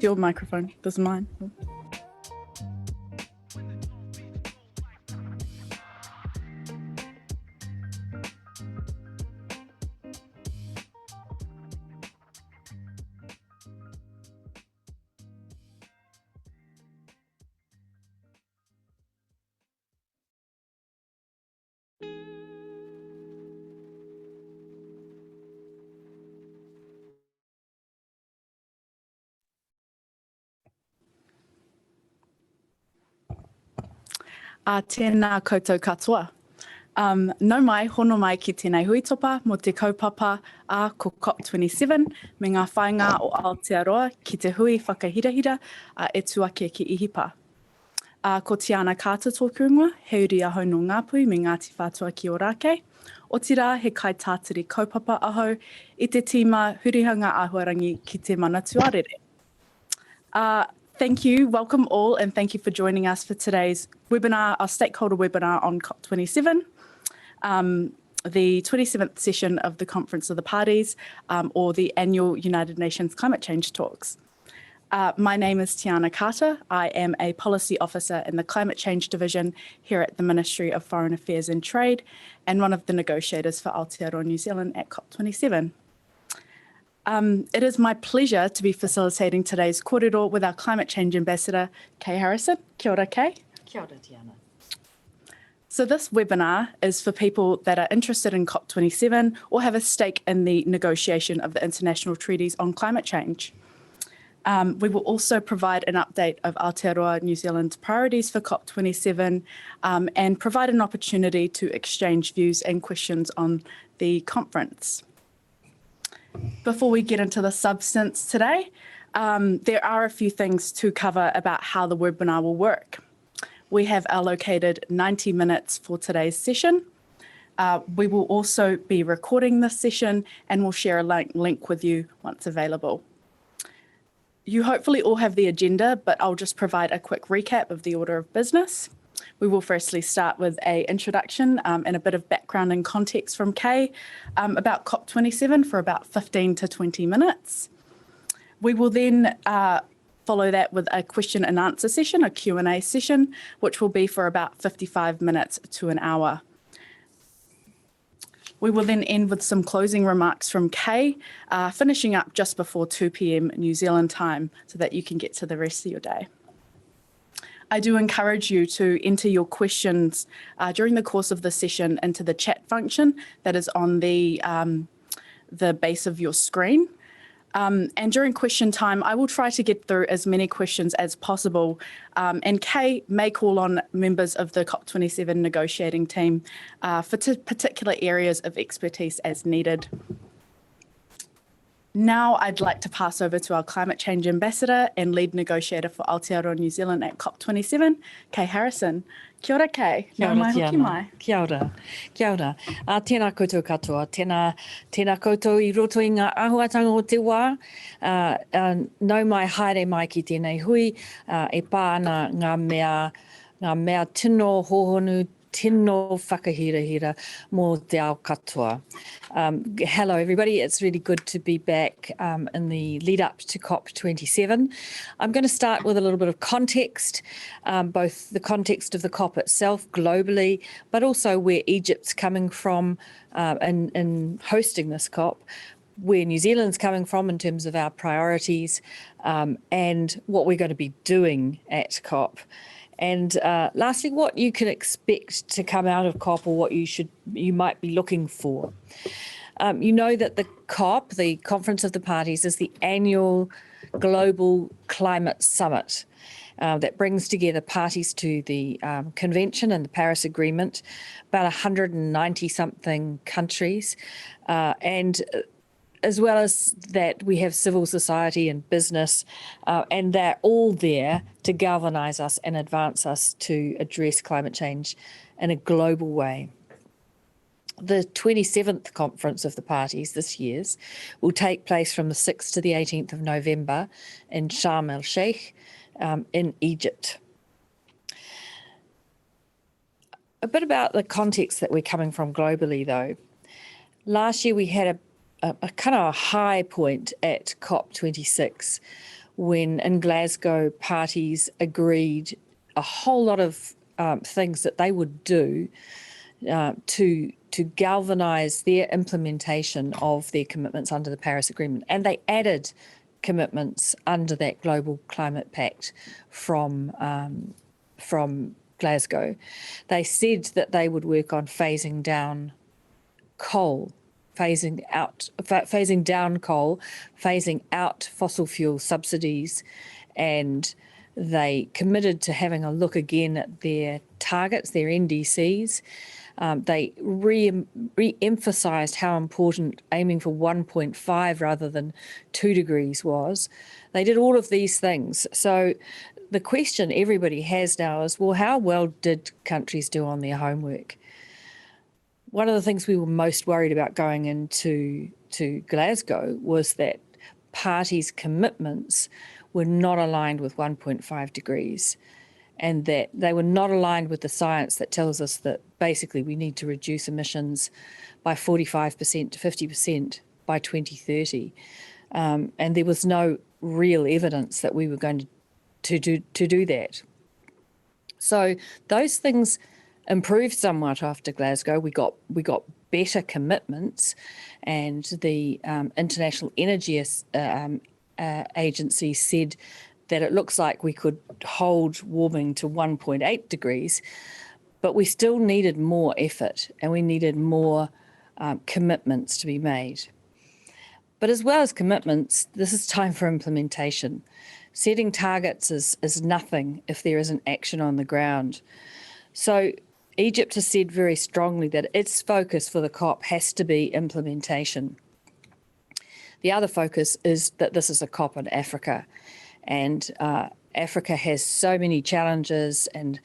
Your microphone, this is mine. Tēnā koutou katoa. Nau mai, hono mai ki tēnei huitopa mo te kaupapa ko COP27 me ngā whainga o Aotearoa ki te hui whakahirahira e tuake ki Ihipa. Ko Tiana Carter tōku ingoa, he uri aho no Ngāpui me Ngāti Whātua ki Ōrākei. O tira he kai tātiri kaupapa aho I te tīma hurihanga āhuarangi ki te manatu arere. Thank you, welcome all, and thank you for joining us for today's webinar, our stakeholder webinar on COP27, the 27th session of the Conference of the Parties, or the annual United Nations Climate Change Talks. My name is Tiana Carter. I am a policy officer in the Climate Change Division here at the Ministry of Foreign Affairs and Trade, and one of the negotiators for Aotearoa New Zealand at COP27. It is my pleasure to be facilitating today's kōrero with our Climate Change Ambassador, Kay Harrison. Kia ora, Kay. Kia ora, Tiana. So this webinar is for people that are interested in COP27 or have a stake in the negotiation of the international treaties on climate change. We will also provide an update of Aotearoa New Zealand's priorities for COP27 and provide an opportunity to exchange views and questions on the conference. Before we get into the substance today, there are a few things to cover about how the webinar will work. We have allocated 90 minutes for today's session. We will also be recording this session and we'll share a link with you once available. You hopefully all have the agenda, but I'll just provide a quick recap of the order of business. We will firstly start with an introduction and a bit of background and context from Kay about COP27 for about 15 to 20 minutes. We will then follow that with a question and answer session, a Q&A session, which will be for about 55 minutes to an hour. We will then end with some closing remarks from Kay, finishing up just before 2 p.m. New Zealand time so that you can get to the rest of your day. I do encourage you to enter your questions during the course of the session into the chat function that is on the base of your screen. And during question time, I will try to get through as many questions as possible. And Kay may call on members of the COP27 negotiating team for particular areas of expertise as needed. Now I'd like to pass over to our Climate Change Ambassador and lead negotiator for Aotearoa New Zealand at COP27, Kay Harrison. Kia ora, Kay. Kia ora, Tiana. Kia ora. Kia ora. Tēnā koutou katoa. Tēnā koutou I roto I ngā āhuatanga o te wā. Nau mai haere mai ki tēnei hui. E pā ana ngā mea tino hohonu, tino whakahirahira mō te ao katoa. Hello everybody, it's really good to be back in the lead up to COP27. I'm going to start with a little bit of context, both the context of the COP itself globally, but also where Egypt's coming from in hosting this COP, where New Zealand's coming from in terms of our priorities, and what we're going to be doing at COP. And lastly, what you can expect to come out of COP or what you might be looking for. You know that the COP, the Conference of the Parties, is the annual global climate summit that brings together parties to the Convention and the Paris Agreement, about 190-something countries, and as well as that we have civil society and business, and they're all there to galvanise us and advance us to address climate change in a global way. The 27th Conference of the Parties this year's will take place from the 6th to the 18th of November in Sharm el-Sheikh in Egypt. A bit about the context that we're coming from globally though. Last year we had a kind of a high point at COP26 when in Glasgow parties agreed a whole lot of things that they would do to galvanise their implementation of their commitments under the Paris Agreement. And they added commitments under that Global Climate Pact from Glasgow. They said that they would work on phasing down coal, phasing out fossil fuel subsidies, and they committed to having a look again at their targets, their NDCs. They re-emphasised how important aiming for 1.5 rather than 2 degrees was. They did all of these things. So the question everybody has now is, well, how well did countries do on their homework? One of the things we were most worried about going into Glasgow was that parties' commitments were not aligned with 1.5 degrees, and that they were not aligned with the science that tells us that basically we need to reduce emissions by 45% to 50% by 2030. And there was no real evidence that we were going to do that. So those things improved somewhat after Glasgow. We got better commitments, and the International Energy Agency said that it looks like we could hold warming to 1.8 degrees, but we still needed more effort and we needed more commitments to be made. But as well as commitments, this is time for implementation. Setting targets is nothing if there isn't action on the ground. So Egypt has said very strongly that its focus for the COP has to be implementation. The other focus is that this is a COP in Africa, and Africa has so many challenges, and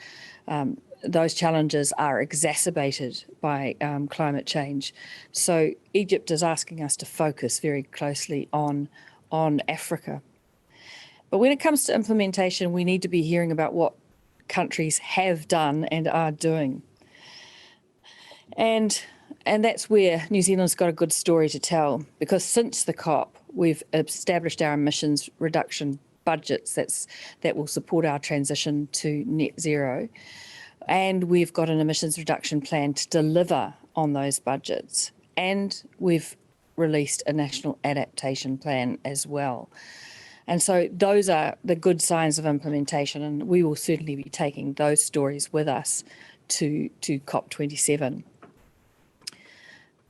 those challenges are exacerbated by climate change. So Egypt is asking us to focus very closely on Africa. But when it comes to implementation, we need to be hearing about what countries have done and are doing. And that's where New Zealand's got a good story to tell, because since the COP, we've established our emissions reduction budgets that will support our transition to net zero. And we've got an emissions reduction plan to deliver on those budgets. And we've released a national adaptation plan as well. And so those are the good signs of implementation, and we will certainly be taking those stories with us to COP27.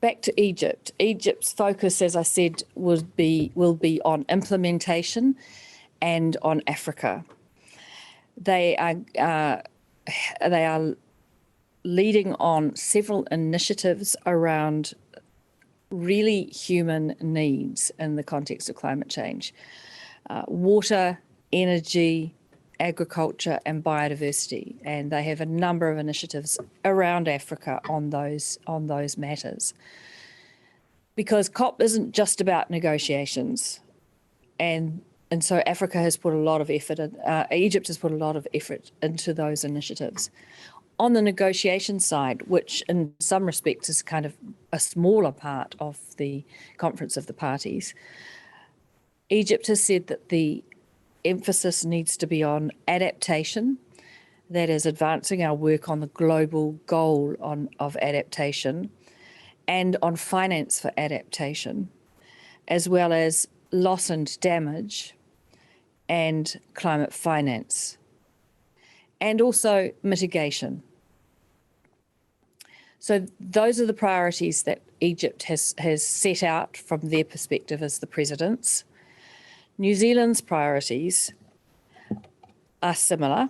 Back to Egypt. Egypt's focus, as I said, will be on implementation and on Africa. They are leading on several initiatives around really human needs in the context of climate change. Water, energy, agriculture and biodiversity, and they have a number of initiatives around Africa on those matters. Because COP isn't just about negotiations, and so Africa has put a lot of effort, Egypt has put a lot of effort into those initiatives. On the negotiation side, which in some respects is kind of a smaller part of the Conference of the Parties, Egypt has said that the emphasis needs to be on adaptation, that is advancing our work on the global goal of adaptation, and on finance for adaptation, as well as loss and damage and climate finance, and also mitigation. So those are the priorities that Egypt has set out from their perspective as the presidents. New Zealand's priorities are similar.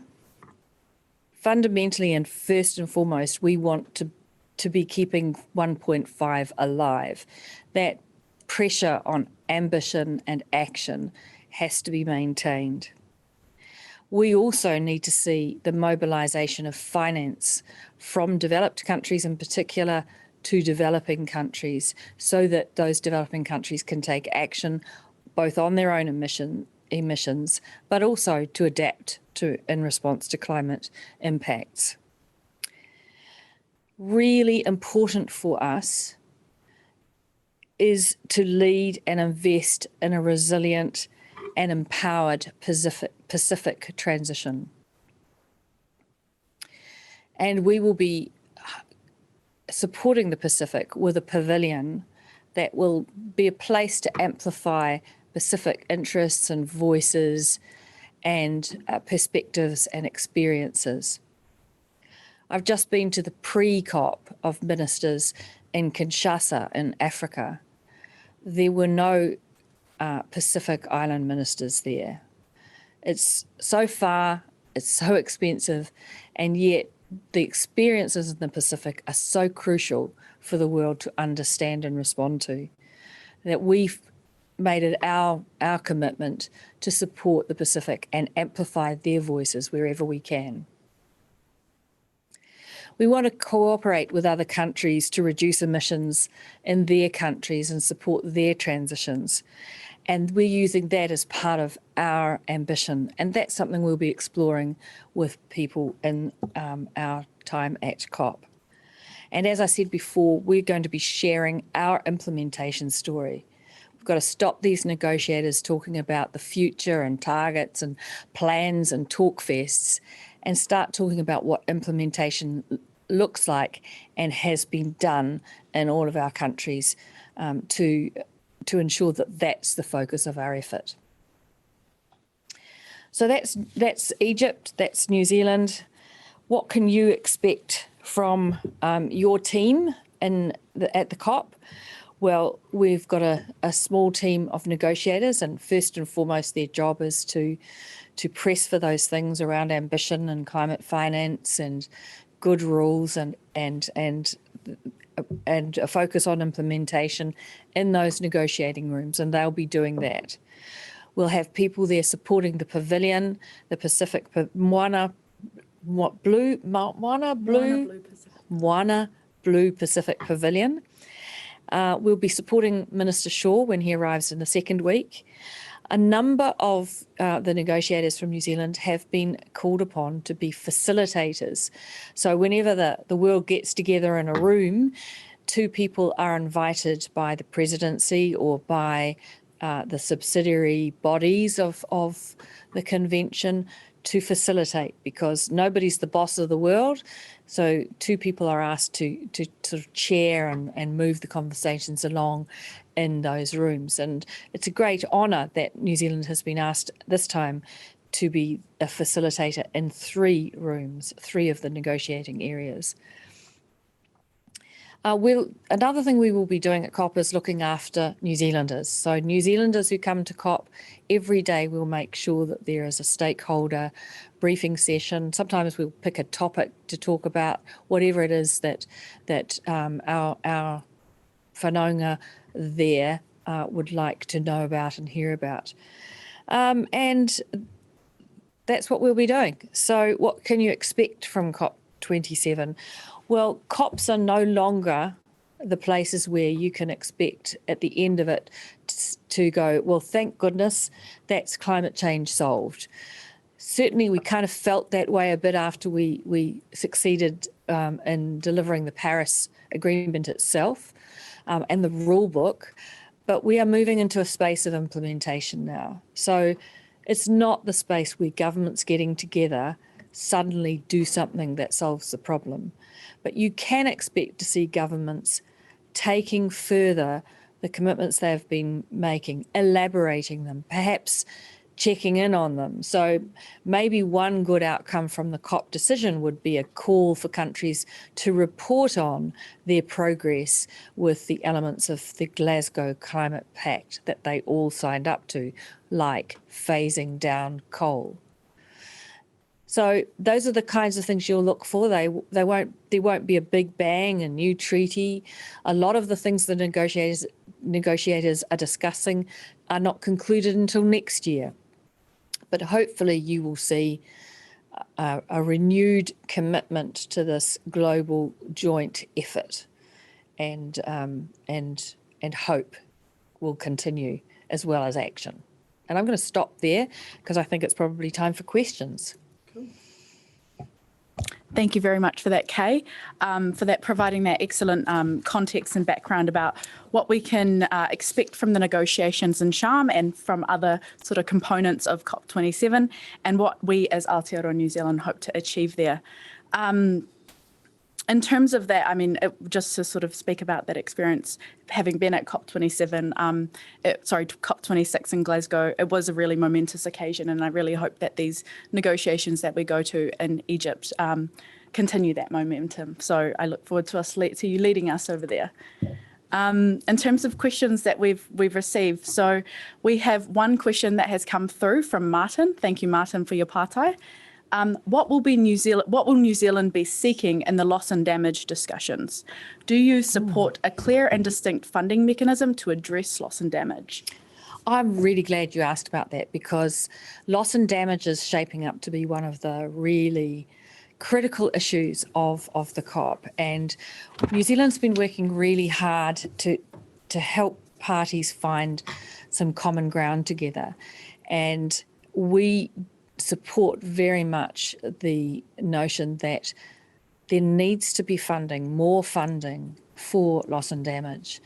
Fundamentally and first and foremost, we want to be keeping 1.5 alive. That pressure on ambition and action has to be maintained. We also need to see the mobilisation of finance from developed countries in particular to developing countries, so that those developing countries can take action both on their own emissions, but also to adapt in response to climate impacts. Really important for us is to lead and invest in a resilient and empowered Pacific transition. And we will be supporting the Pacific with a pavilion that will be a place to amplify Pacific interests and voices and perspectives and experiences. I've just been to the pre-COP of ministers in Kinshasa in Africa. There were no Pacific Island ministers there. It's so far, it's so expensive, and yet the experiences in the Pacific are so crucial for the world to understand and respond to, that we've made it our commitment to support the Pacific and amplify their voices wherever we can. We want to cooperate with other countries to reduce emissions in their countries and support their transitions. And we're using that as part of our ambition. And that's something we'll be exploring with people in our time at COP. And as I said before, we're going to be sharing our implementation story. We've got to stop these negotiators talking about the future and targets and plans and talk fests and start talking about what implementation looks like and has been done in all of our countries to ensure that that's the focus of our effort. So that's Egypt, that's New Zealand. What can you expect from your team at the COP? Well, we've got a small team of negotiators, and first and foremost, their job is to press for those things around ambition and climate finance and good rules and a focus on implementation in those negotiating rooms, and they'll be doing that. We'll have people there supporting the pavilion, the Pacific Moana Blue Pacific Pavilion. We'll be supporting Minister Shaw when he arrives in the second week. A number of the negotiators from New Zealand have been called upon to be facilitators. So whenever the world gets together in a room, two people are invited by the presidency or by the subsidiary bodies of the convention to facilitate, because nobody's the boss of the world. So two people are asked to sort of chair and move the conversations along in those rooms. And it's a great honour that New Zealand has been asked this time to be a facilitator in 3 rooms, 3 of the negotiating areas. Another thing we will be doing at COP is looking after New Zealanders. So New Zealanders who come to COP, every day we'll make sure that there is a stakeholder briefing session. Sometimes we'll pick a topic to talk about, whatever it is that our whanaunga there would like to know about and hear about. And that's what we'll be doing. So what can you expect from COP27? Well, COPs are no longer the places where you can expect at the end of it to go, well, thank goodness, that's climate change solved. Certainly we kind of felt that way a bit after we succeeded in delivering the Paris Agreement itself and the rule book, but we are moving into a space of implementation now. So it's not the space where governments getting together suddenly do something that solves the problem. But you can expect to see governments taking further the commitments they've been making, elaborating them, perhaps checking in on them. So maybe one good outcome from the COP decision would be a call for countries to report on their progress with the elements of the Glasgow Climate Pact that they all signed up to, like phasing down coal. So those are the kinds of things you'll look for. There won't be a big bang, a new treaty. A lot of the things the negotiators are discussing are not concluded until next year. But hopefully you will see a renewed commitment to this global joint effort, and hope will continue as well as action. And I'm going to stop there because I think it's probably time for questions. Thank you very much for that, Kay, for that providing that excellent context and background about what we can expect from the negotiations in Sharm and from other sort of components of COP27 and what we as Aotearoa New Zealand hope to achieve there. In terms of that, I mean, just to sort of speak about that experience, having been at COP27, COP26 in Glasgow, it was a really momentous occasion, and I really hope that these negotiations that we go to in Egypt continue that momentum. So I look forward to you leading us over there. In terms of questions that we've received, so we have one question that has come through from Martin. Thank you, Martin, for your partai. What will New Zealand be seeking in the loss and damage discussions? Do you support a clear and distinct funding mechanism to address loss and damage? I'm really glad you asked about that, because loss and damage is shaping up to be one of the really critical issues of the COP. And New Zealand's been working really hard to help parties find some common ground together. And we support very much the notion that there needs to be more funding for loss and damage.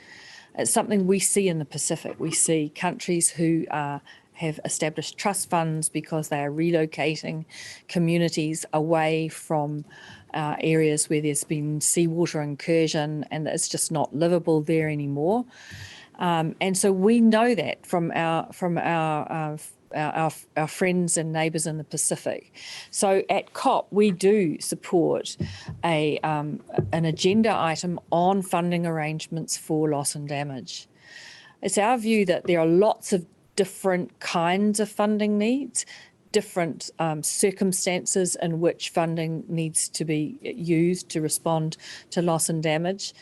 It's something we see in the Pacific. We see countries who have established trust funds because they are relocating communities away from areas where there's been seawater incursion and it's just not livable there anymore. And so we know that from our friends and neighbours in the Pacific. So at COP, we do support an agenda item on funding arrangements for loss and damage. It's our view that there are lots of different kinds of funding needs, different circumstances in which funding needs to be used to respond to loss and damage.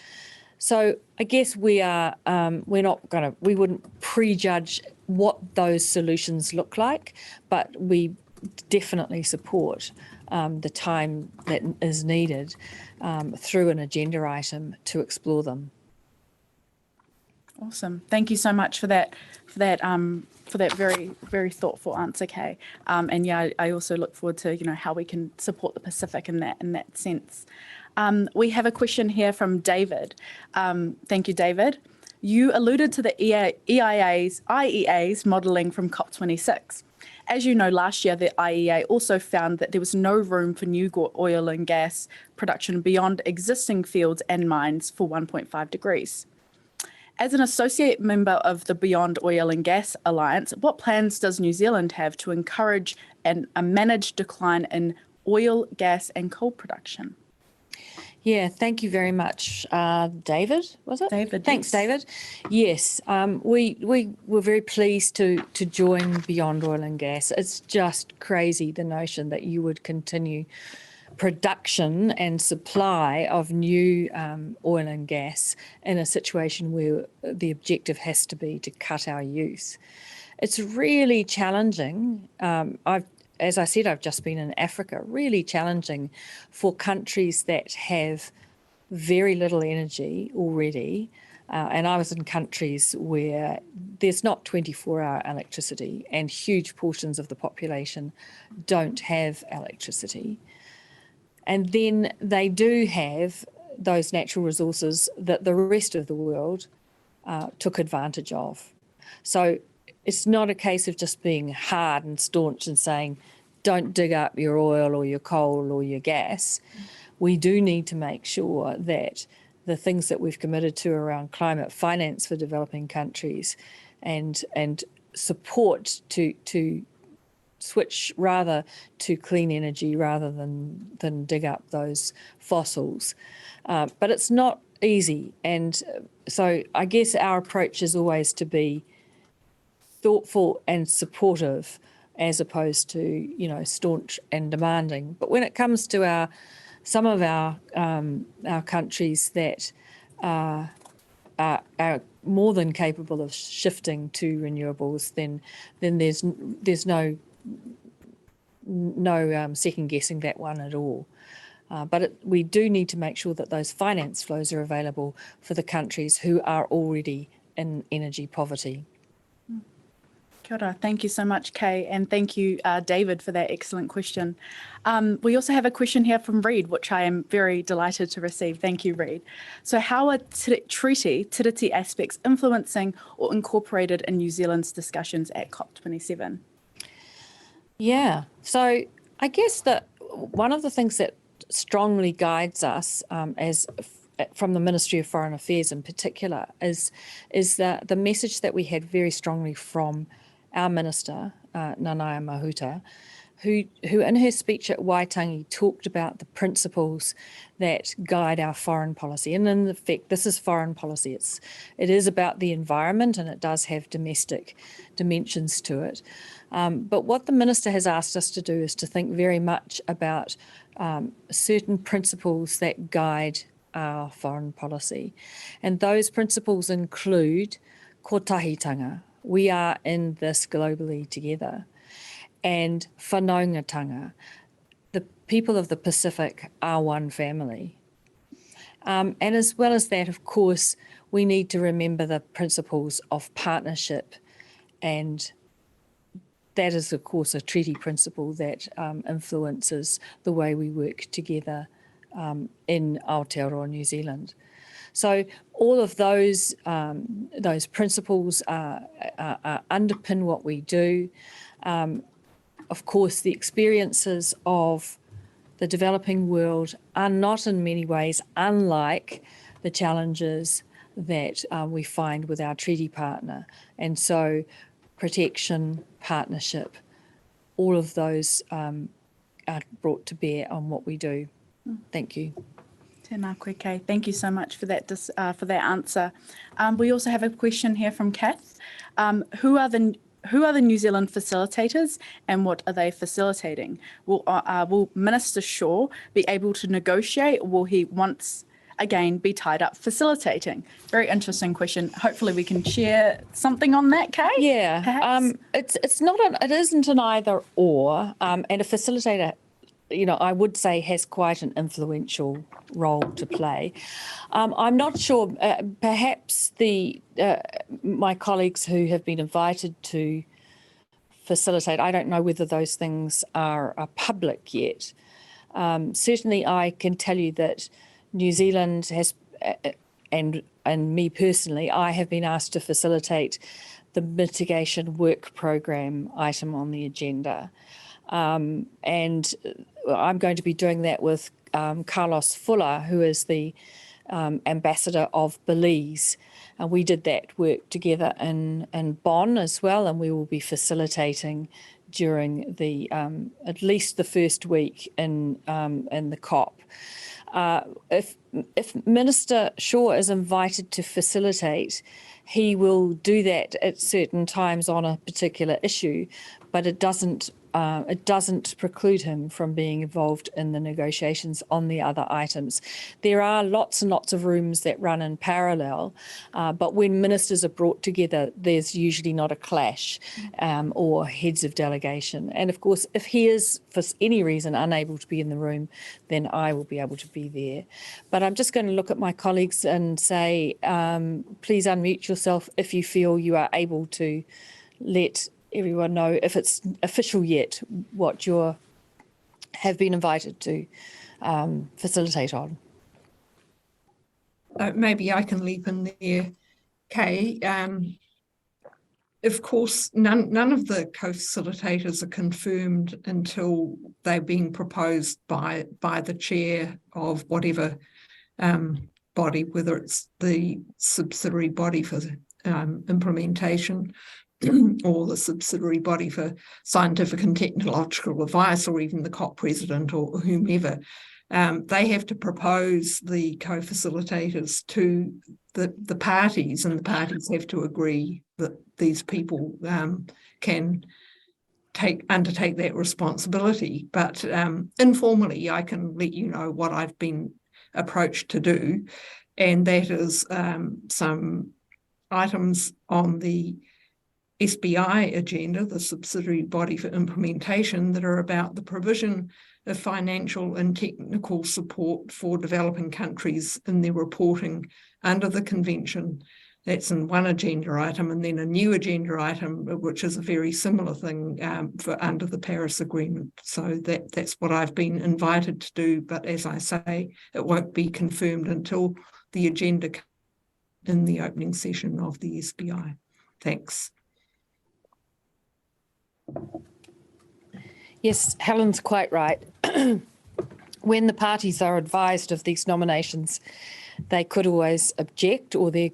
So I guess we wouldn't prejudge what those solutions look like, but we definitely support the time that is needed through an agenda item to explore them. Awesome. Thank you so much for that very, very thoughtful answer, Kay. And yeah, I also look forward to how we can support the Pacific in that sense. We have a question here from David. Thank you, David. You alluded to the IEA's modelling from COP26. As you know, last year, the IEA also found that there was no room for new oil and gas production beyond existing fields and mines for 1.5 degrees. As an associate member of the Beyond Oil and Gas Alliance, what plans does New Zealand have to encourage a managed decline in oil, gas and coal production? Yeah, thank you very much, David, was it? David. Thanks, yes. David. Yes, we were very pleased to join Beyond Oil and Gas. It's just crazy, the notion that you would continue production and supply of new oil and gas in a situation where the objective has to be to cut our use. It's really challenging. As I said, I've just been in Africa, really challenging for countries that have very little energy already. And I was in countries where there's not 24-hour electricity and huge portions of the population don't have electricity. And then they do have those natural resources that the rest of the world took advantage of. So it's not a case of just being hard and staunch and saying, don't dig up your oil or your coal or your gas. We do need to make sure that the things that we've committed to around climate finance for developing countries and support to switch rather to clean energy rather than dig up those fossils. But it's not easy. And so I guess our approach is always to be thoughtful and supportive as opposed to, staunch and demanding. But when it comes to some of our countries that are more than capable of shifting to renewables, then there's no second guessing that one at all. But we do need to make sure that those finance flows are available for the countries who are already in energy poverty. Kia ora. Thank you so much, Kay, and thank you, David, for that excellent question. We also have a question here from Reid, which I am very delighted to receive. Thank you, Reid. So how are treaty tiriti aspects influencing or incorporated in New Zealand's discussions at COP27? Yeah, so I guess that one of the things that strongly guides us from the Ministry of Foreign Affairs in particular is the message that we had very strongly from our minister, Nanaia Mahuta, who in her speech at Waitangi talked about the principles that guide our foreign policy. And in effect, this is foreign policy. It is about the environment, and it does have domestic dimensions to it. But what the minister has asked us to do is to think very much about certain principles that guide our foreign policy. And those principles include kotahitanga. We are in this globally together. And whanaungatanga. The people of the Pacific are one family. And as well as that, of course, we need to remember the principles of partnership, and that is, of course, a treaty principle that influences the way we work together in Aotearoa, New Zealand. So all of those principles underpin what we do. Of course, the experiences of the developing world are not in many ways unlike the challenges that we find with our treaty partner. And so protection, partnership, all of those are brought to bear on what we do. Thank you. Tēnā koe, Kay. Thank you so much for that answer. We also have a question here from Kath. Who are the New Zealand facilitators, and what are they facilitating? Will Minister Shaw be able to negotiate, or will he once again be tied up facilitating? Very interesting question. Hopefully we can share something on that, Kay? Yeah, it isn't an either or, and a facilitator, I would say has quite an influential role to play. I'm not sure, perhaps my colleagues who have been invited to facilitate, I don't know whether those things are public yet. Certainly I can tell you that New Zealand has, and me personally, I have been asked to facilitate the mitigation work program item on the agenda. And I'm going to be doing that with Carlos Fuller, who is the ambassador of Belize. We did that work together in Bonn as well, and we will be facilitating during the at least the first week in the COP. If Minister Shaw is invited to facilitate, he will do that at certain times on a particular issue, but it doesn't preclude him from being involved in the negotiations on the other items. There are lots and lots of rooms that run in parallel, but when ministers are brought together, there's usually not a clash or heads of delegation. And of course, if he is, for any reason, unable to be in the room, then I will be able to be there. But I'm just going to look at my colleagues and say, please unmute yourself if you feel you are able to let everyone know, if it's official yet, what you have been invited to facilitate on. Maybe I can leap in there, Kay. Of course, none of the co-facilitators are confirmed until they're being proposed by the chair of whatever body, whether it's the subsidiary body for implementation or the subsidiary body for scientific and technological advice, or even the COP president or whomever. They have to propose the co-facilitators to the parties, and the parties have to agree that these people can undertake that responsibility. But informally, I can let you know what I've been approached to do, and that is some items on the SBI agenda, the subsidiary body for implementation, that are about the provision of financial and technical support for developing countries in their reporting under the convention, That's in one agenda item, and then a new agenda item, which is a very similar thing for under the Paris Agreement. So that's what I've been invited to do. But as I say, it won't be confirmed until the agenda in the opening session of the SBI. Thanks. Yes, Helen's quite right. When the parties are advised of these nominations, they could always object, or they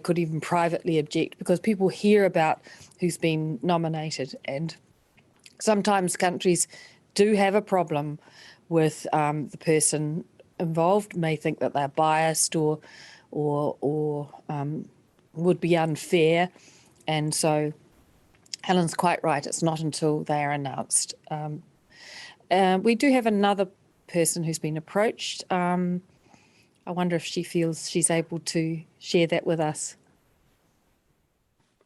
could even privately object, because people hear about who's been nominated, and sometimes countries do have a problem with the person involved, may think that they're biased or would be unfair, and so Helen's quite right. It's not until they are announced. We do have another person who's been approached. I wonder if she feels she's able to share that with us.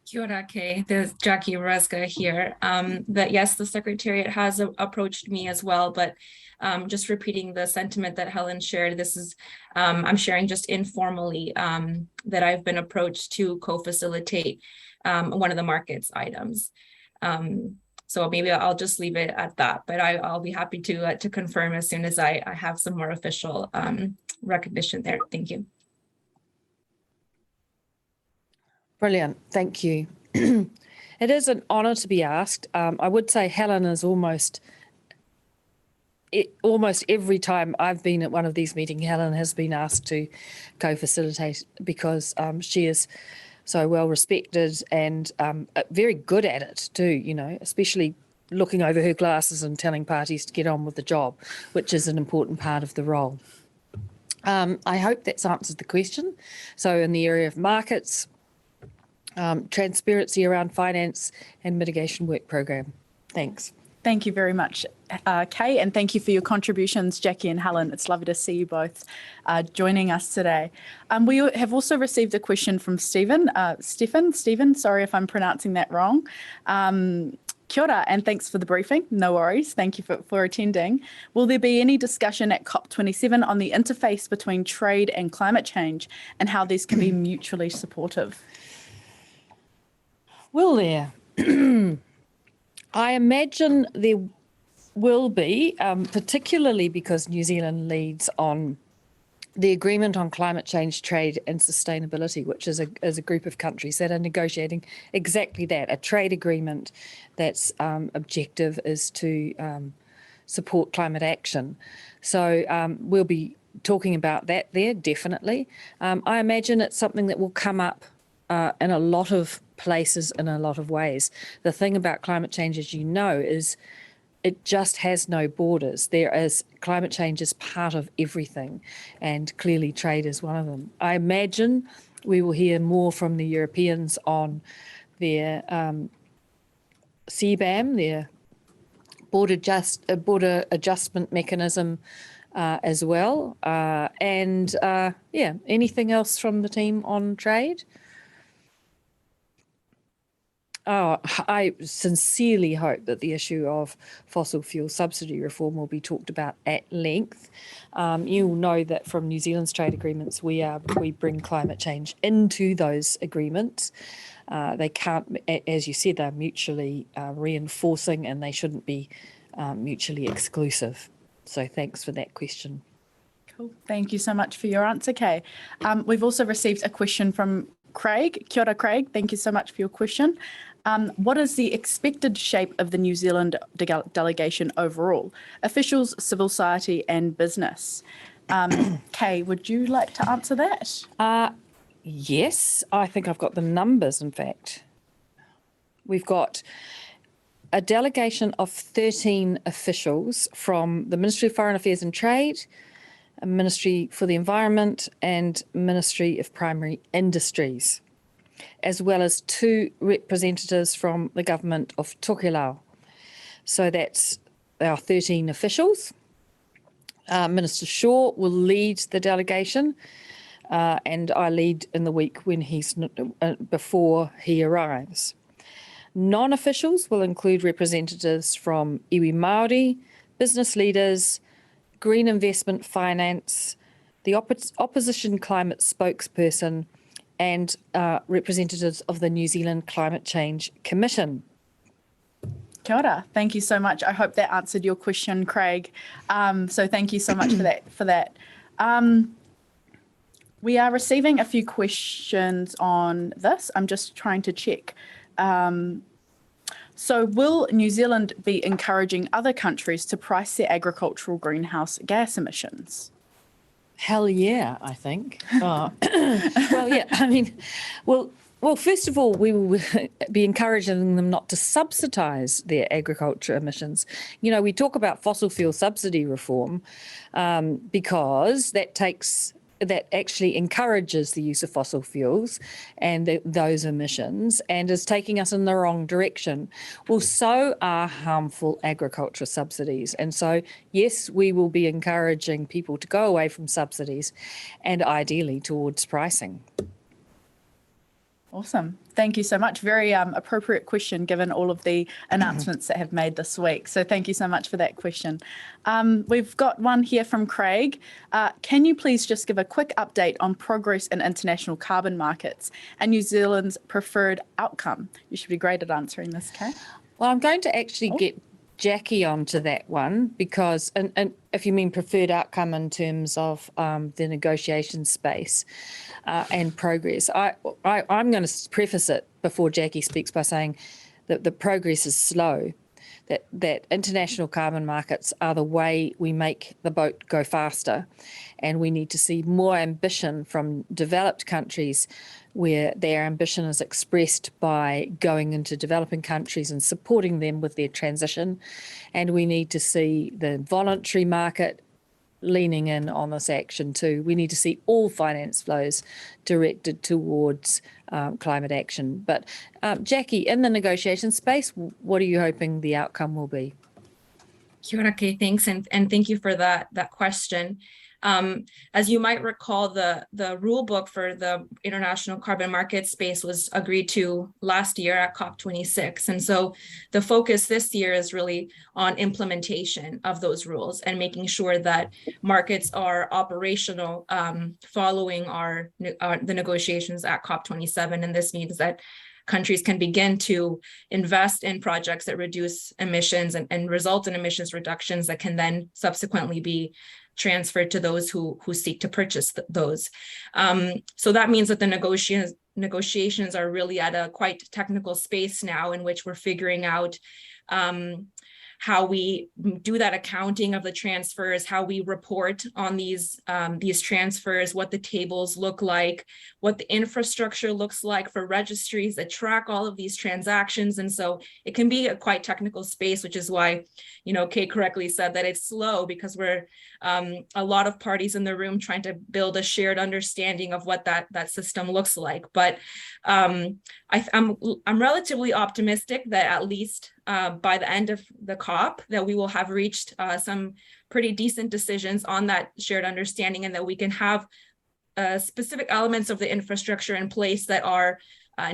Kia ora, Kay. There's Jackie Oreska here. That yes, the Secretariat has approached me as well, but just repeating the sentiment that Helen shared, this is, I'm sharing just informally that I've been approached to co-facilitate one of the markets items. So maybe I'll just leave it at that, but I'll be happy to confirm as soon as I have some more official recognition there. Thank you. Brilliant, thank you. It is an honour to be asked. I would say Helen is almost every time I've been at one of these meetings, Helen has been asked to co-facilitate, because she is so well respected and very good at it too, especially looking over her glasses and telling parties to get on with the job, which is an important part of the role. I hope that's answered the question. So in the area of markets, transparency around finance and mitigation work program. Thanks. Thank you very much, Kay, and thank you for your contributions, Jackie and Helen. It's lovely to see you both joining us today. We have also received a question from Stephen, sorry if I'm pronouncing that wrong. Kia ora, and thanks for the briefing. No worries. Thank you for attending. Will there be any discussion at COP27 on the interface between trade and climate change and how these can be mutually supportive? Will there? I imagine there will be, particularly because New Zealand leads on the Agreement on Climate Change, Trade and Sustainability, which is a group of countries that are negotiating exactly that, a trade agreement that's objective is to support climate action. So we'll be talking about that there, definitely. I imagine it's something that will come up in a lot of places in a lot of ways. The thing about climate change, as you know, is it just has no borders. Climate change is part of everything, and clearly trade is one of them. I imagine we will hear more from the Europeans on their CBAM, their border adjustment mechanism as well. Anything else from the team on trade? Oh, I sincerely hope that the issue of fossil fuel subsidy reform will be talked about at length. You'll know that from New Zealand's trade agreements, we bring climate change into those agreements. They can't, as you said, they're mutually reinforcing, and they shouldn't be mutually exclusive. So thanks for that question. Cool. Thank you so much for your answer, Kay. We've also received a question from Craig. Kia ora, Craig. Thank you so much for your question. What is the expected shape of the New Zealand delegation overall? Officials, civil society and business. Kay, would you like to answer that? Yes, I think I've got the numbers, in fact. We've got a delegation of 13 officials from the Ministry of Foreign Affairs and Trade, Ministry for the Environment and Ministry of Primary Industries, as well as 2 representatives from the government of Tokelau. So that's our 13 officials. Minister Shaw will lead the delegation, and I lead in the week when before he arrives. Non-officials will include representatives from iwi Māori, business leaders, green investment finance, the opposition climate spokesperson, and representatives of the New Zealand Climate Change Commission. Kia ora. Thank you so much. I hope that answered your question, Craig. So thank you so much for that. We are receiving a few questions on this. I'm just trying to check. So will New Zealand be encouraging other countries to price their agricultural greenhouse gas emissions? Hell yeah, I think. Well, yeah, I mean, well, first of all, we will be encouraging them not to subsidise their agriculture emissions. You know, we talk about fossil fuel subsidy reform because that actually encourages the use of fossil fuels and those emissions and is taking us in the wrong direction. Well, so are harmful agriculture subsidies. And so, yes, we will be encouraging people to go away from subsidies and ideally towards pricing. Awesome. Thank you so much. Very appropriate question given all of the announcements that have made this week. So thank you so much for that question. We've got one here from Craig. Can you please just give a quick update on progress in international carbon markets and New Zealand's preferred outcome? You should be great at answering this, Kay. Well, I'm going to actually get Jackie onto that one because, and if you mean preferred outcome in terms of the negotiation space and progress, I'm going to preface it before Jackie speaks by saying that the progress is slow, that international carbon markets are the way we make the boat go faster, and we need to see more ambition from developed countries where their ambition is expressed by going into developing countries and supporting them with their transition. And we need to see the voluntary market leaning in on this action too. We need to see all finance flows directed towards climate action. But Jackie, in the negotiation space, what are you hoping the outcome will be? Kia ora, Kay, thanks, and thank you for that question. As you might recall, the rule book for the international carbon market space was agreed to last year at COP26. And so the focus this year is really on implementation of those rules and making sure that markets are operational following the negotiations at COP27. And this means that countries can begin to invest in projects that reduce emissions and result in emissions reductions that can then subsequently be transferred to those who seek to purchase those. So that means that the negotiations are really at a quite technical space now in which we're figuring out how we do that accounting of the transfers, how we report on these transfers, what the tables look like, what the infrastructure looks like for registries that track all of these transactions. And so it can be a quite technical space, which is why, Kay correctly said that it's slow because we're a lot of parties in the room trying to build a shared understanding of what that system looks like. But I'm relatively optimistic that at least by the end of the COP that we will have reached some pretty decent decisions on that shared understanding, and that we can have specific elements of the infrastructure in place that are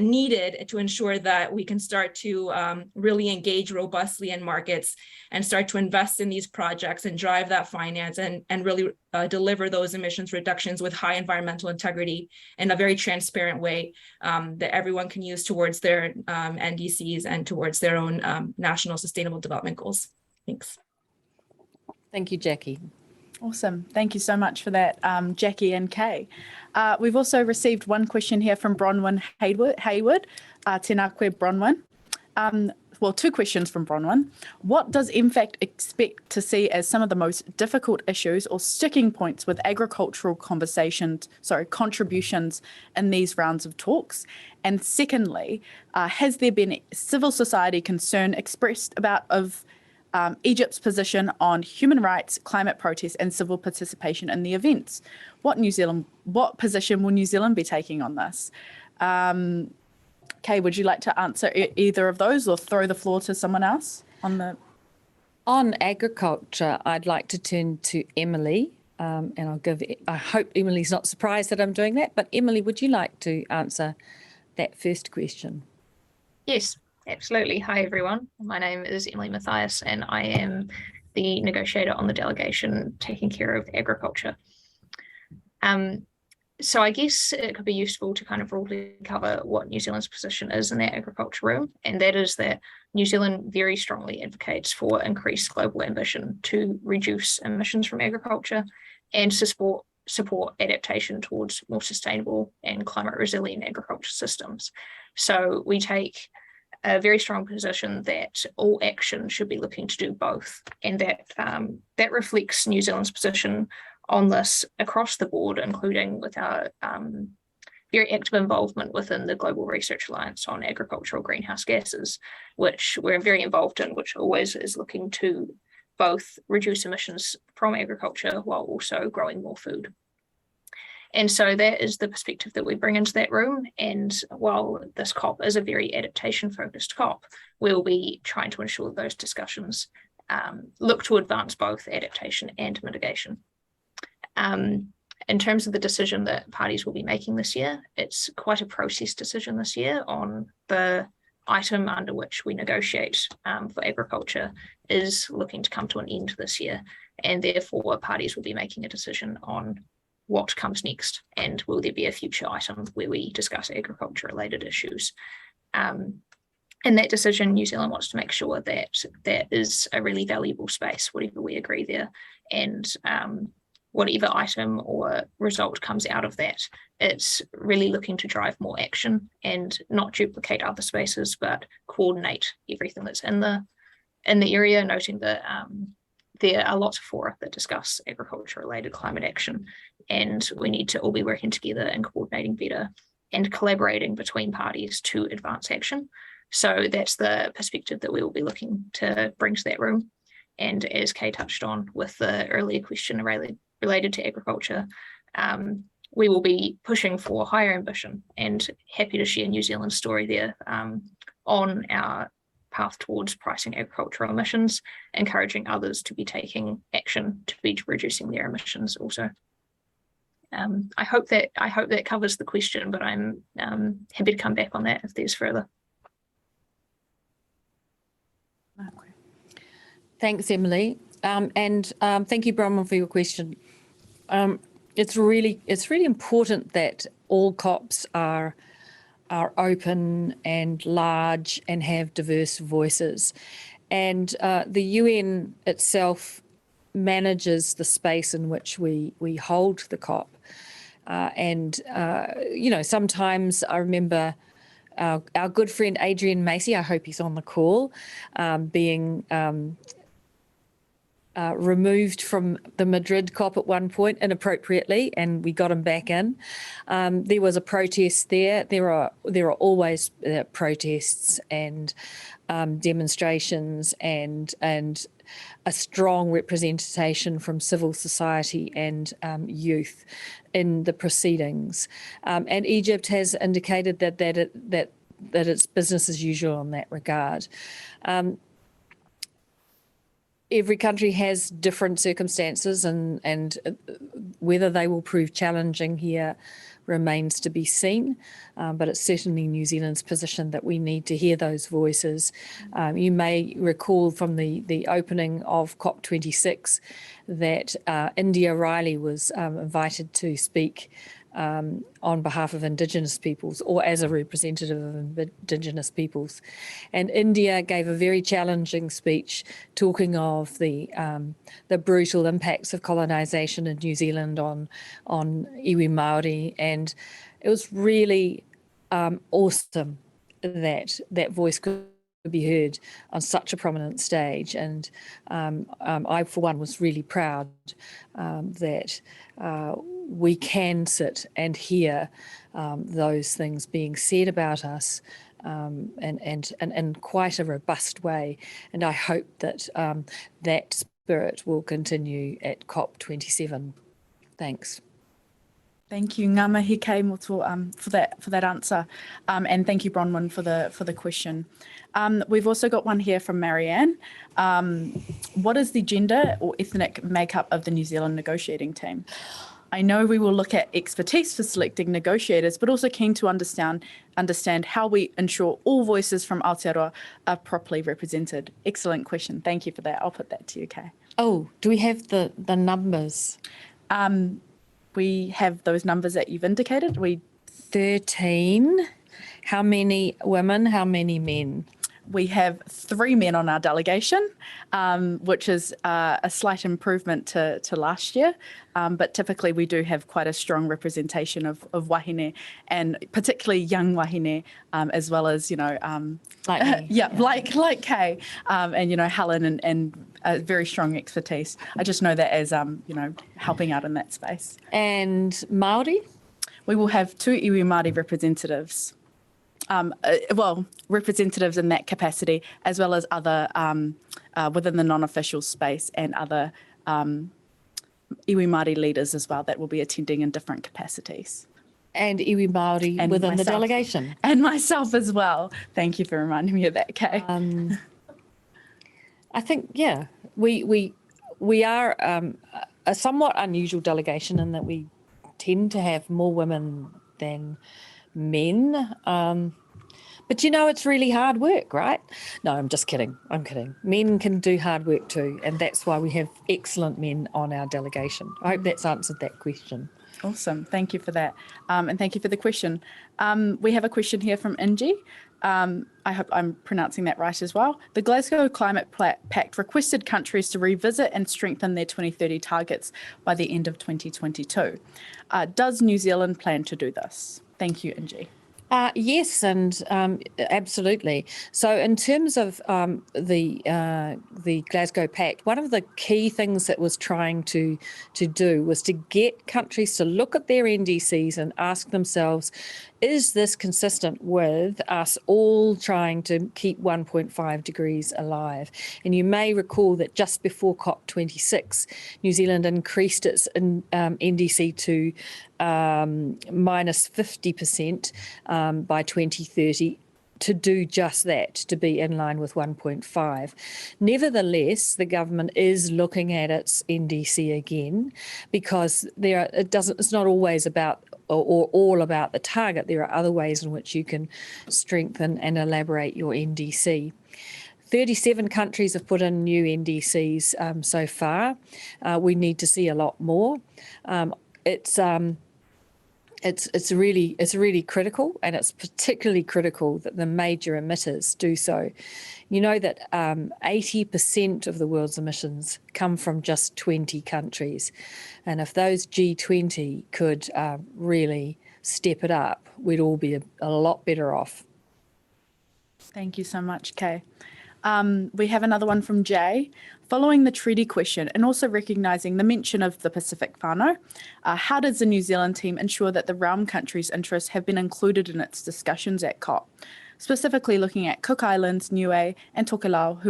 needed to ensure that we can start to really engage robustly in markets and start to invest in these projects and drive that finance and really deliver those emissions reductions with high environmental integrity in a very transparent way that everyone can use towards their NDCs and towards their own national sustainable development goals. Thanks. Thank you, Jackie. Awesome. Thank you so much for that, Jackie and Kay. We've also received one question here from Bronwyn Hayward. Tēnā koe, Bronwyn. Well, two questions from Bronwyn. What does MFACT expect to see as some of the most difficult issues or sticking points with agricultural contributions in these rounds of talks? And secondly, has there been civil society concern expressed about Egypt's position on human rights, climate protests, and civil participation in the events? What position will New Zealand be taking on this? Kay, would you like to answer either of those or throw the floor to someone else On agriculture, I'd like to turn to Emily, and I hope Emily's not surprised that I'm doing that, but Emily, would you like to answer that first question? Yes. Absolutely. Hi, everyone. My name is Emily Mathias, and I am the negotiator on the delegation taking care of agriculture. So I guess it could be useful to kind of broadly cover what New Zealand's position is in that agriculture room, and that is that New Zealand very strongly advocates for increased global ambition to reduce emissions from agriculture and to support adaptation towards more sustainable and climate resilient agriculture systems. So we take a very strong position that all action should be looking to do both, and that reflects New Zealand's position on this across the board, including with our very active involvement within the Global Research Alliance on Agricultural Greenhouse Gases, which we're very involved in, which always is looking to both reduce emissions from agriculture while also growing more food. And so that is the perspective that we bring into that room. And while this COP is a very adaptation-focused COP, we'll be trying to ensure those discussions look to advance both adaptation and mitigation. In terms of the decision that parties will be making this year, it's quite a process decision this year on the item under which we negotiate for agriculture is looking to come to an end this year. And therefore, parties will be making a decision on what comes next, and will there be a future item where we discuss agriculture-related issues. In that decision, New Zealand wants to make sure that that is a really valuable space, whatever we agree there, and whatever item or result comes out of that, it's really looking to drive more action and not duplicate other spaces, but coordinate everything that's in the area, noting that there are lots of fora that discuss agriculture-related climate action, and we need to all be working together and coordinating better and collaborating between parties to advance action. So that's the perspective that we will be looking to bring to that room. And as Kay touched on with the earlier question related to agriculture, we will be pushing for higher ambition, and happy to share New Zealand's story there on our path towards pricing agricultural emissions, encouraging others to be taking action to be reducing their emissions also. I hope that covers the question, but I'm happy to come back on that if there's further. Thanks, Emily. And thank you, Bronwyn, for your question. It's really important that all COPs are open and large and have diverse voices. And the UN itself manages the space in which we hold the COP. Sometimes I remember our good friend Adrian Macy, I hope he's on the call, being removed from the Madrid COP at one point inappropriately, and we got him back in. There was a protest there. There are always protests and demonstrations and a strong representation from civil society and youth in the proceedings. And Egypt has indicated that it's business as usual in that regard. Every country has different circumstances, and whether they will prove challenging here remains to be seen. But it's certainly New Zealand's position that we need to hear those voices. You may recall from the opening of COP26 that India Riley was invited to speak on behalf of Indigenous peoples, or as a representative of Indigenous peoples. And India gave a very challenging speech talking of the brutal impacts of colonisation in New Zealand on iwi Māori, and it was really awesome that voice could be heard on such a prominent stage. And I, for one, was really proud that we can sit and hear those things being said about us and in quite a robust way. And I hope that that spirit will continue at COP27. Thanks. Thank you, ngā mihi kei moto, for that answer, and thank you, Bronwyn, for the question. We've also got one here from Marianne. What is the gender or ethnic makeup of the New Zealand negotiating team? I know we will look at expertise for selecting negotiators, but also keen to understand how we ensure all voices from Aotearoa are properly represented. Excellent question. Thank you for that. I'll put that to you, Kay. Oh, do we have the numbers? We have those numbers that you've indicated. 13. How many women, how many men? We have 3 men on our delegation, which is a slight improvement to last year. But typically we do have quite a strong representation of wahine, and particularly young wahine, as well as, Like me. yeah, like Kay, and, Helen and very strong expertise. I just know that as, helping out in that space. And Māori? We will have 2 iwi Māori representatives. Representatives in that capacity, as well as other within the non-official space, and other iwi Māori leaders as well that will be attending in different capacities. And iwi Māori And within the myself. delegation. And myself as well. Thank you for reminding me of that, Kay. I think, yeah, we are a somewhat unusual delegation in that we tend to have more women than men. But it's really hard work, right? No, I'm just kidding. I'm kidding. Men can do hard work too, and that's why we have excellent men on our delegation. I hope that's answered that question. Awesome. Thank you for that. And thank you for the question. We have a question here from Inji. I hope I'm pronouncing that right as well. The Glasgow Climate Pact requested countries to revisit and strengthen their 2030 targets by the end of 2022. Does New Zealand plan to do this? Thank you, Inji. Yes, and absolutely. So in terms of the Glasgow Pact, one of the key things that was trying to do was to get countries to look at their NDCs and ask themselves, is this consistent with us all trying to keep 1.5 degrees alive? And you may recall that just before COP26, New Zealand increased its NDC to minus 50% by 2030 to do just that, to be in line with 1.5. Nevertheless, the government is looking at its NDC again, because it's not always about or all about the target. There are other ways in which you can strengthen and elaborate your NDC. 37 countries have put in new NDCs so far. We need to see a lot more. It's really critical, and it's particularly critical that the major emitters do so. You know that 80% of the world's emissions come from just 20 countries. And if those G20 could really step it up, we'd all be a lot better off. Thank you so much, Kay. We have another one from Jay. Following the treaty question and also recognising the mention of the Pacific whānau, how does the New Zealand team ensure that the realm country's interests have been included in its discussions at COP? Specifically looking at Cook Islands, Niue and Tokelau,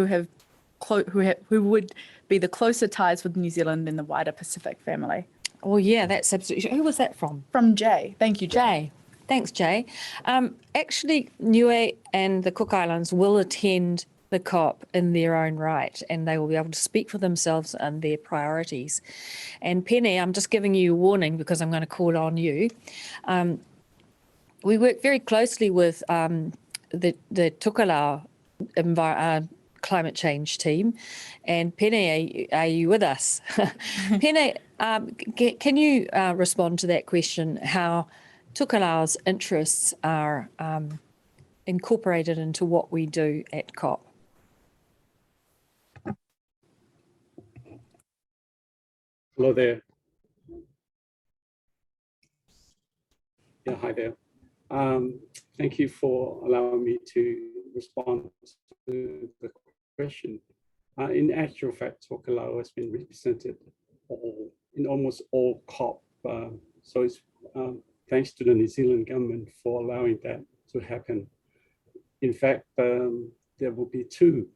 who would be the closer ties with New Zealand than the wider Pacific family. Oh yeah, that's absolutely. Who was that from? From Jay. Thank you, Jay. Jay. Thanks, Jay. Actually, Niue and the Cook Islands will attend the COP in their own right, and they will be able to speak for themselves and their priorities. And Penny, I'm just giving you a warning because I'm going to call on you. We work very closely with the Tokelau climate change team, and Penny, are you with us? Penny, can you respond to that question, how Tokelau's interests are incorporated into what we do at COP? Hello there. Yeah, hi there. Thank you for allowing me to respond to the question. In actual fact, Tokelau has been represented in almost all COP. So it's thanks to the New Zealand government for allowing that to happen. In fact, there will be 2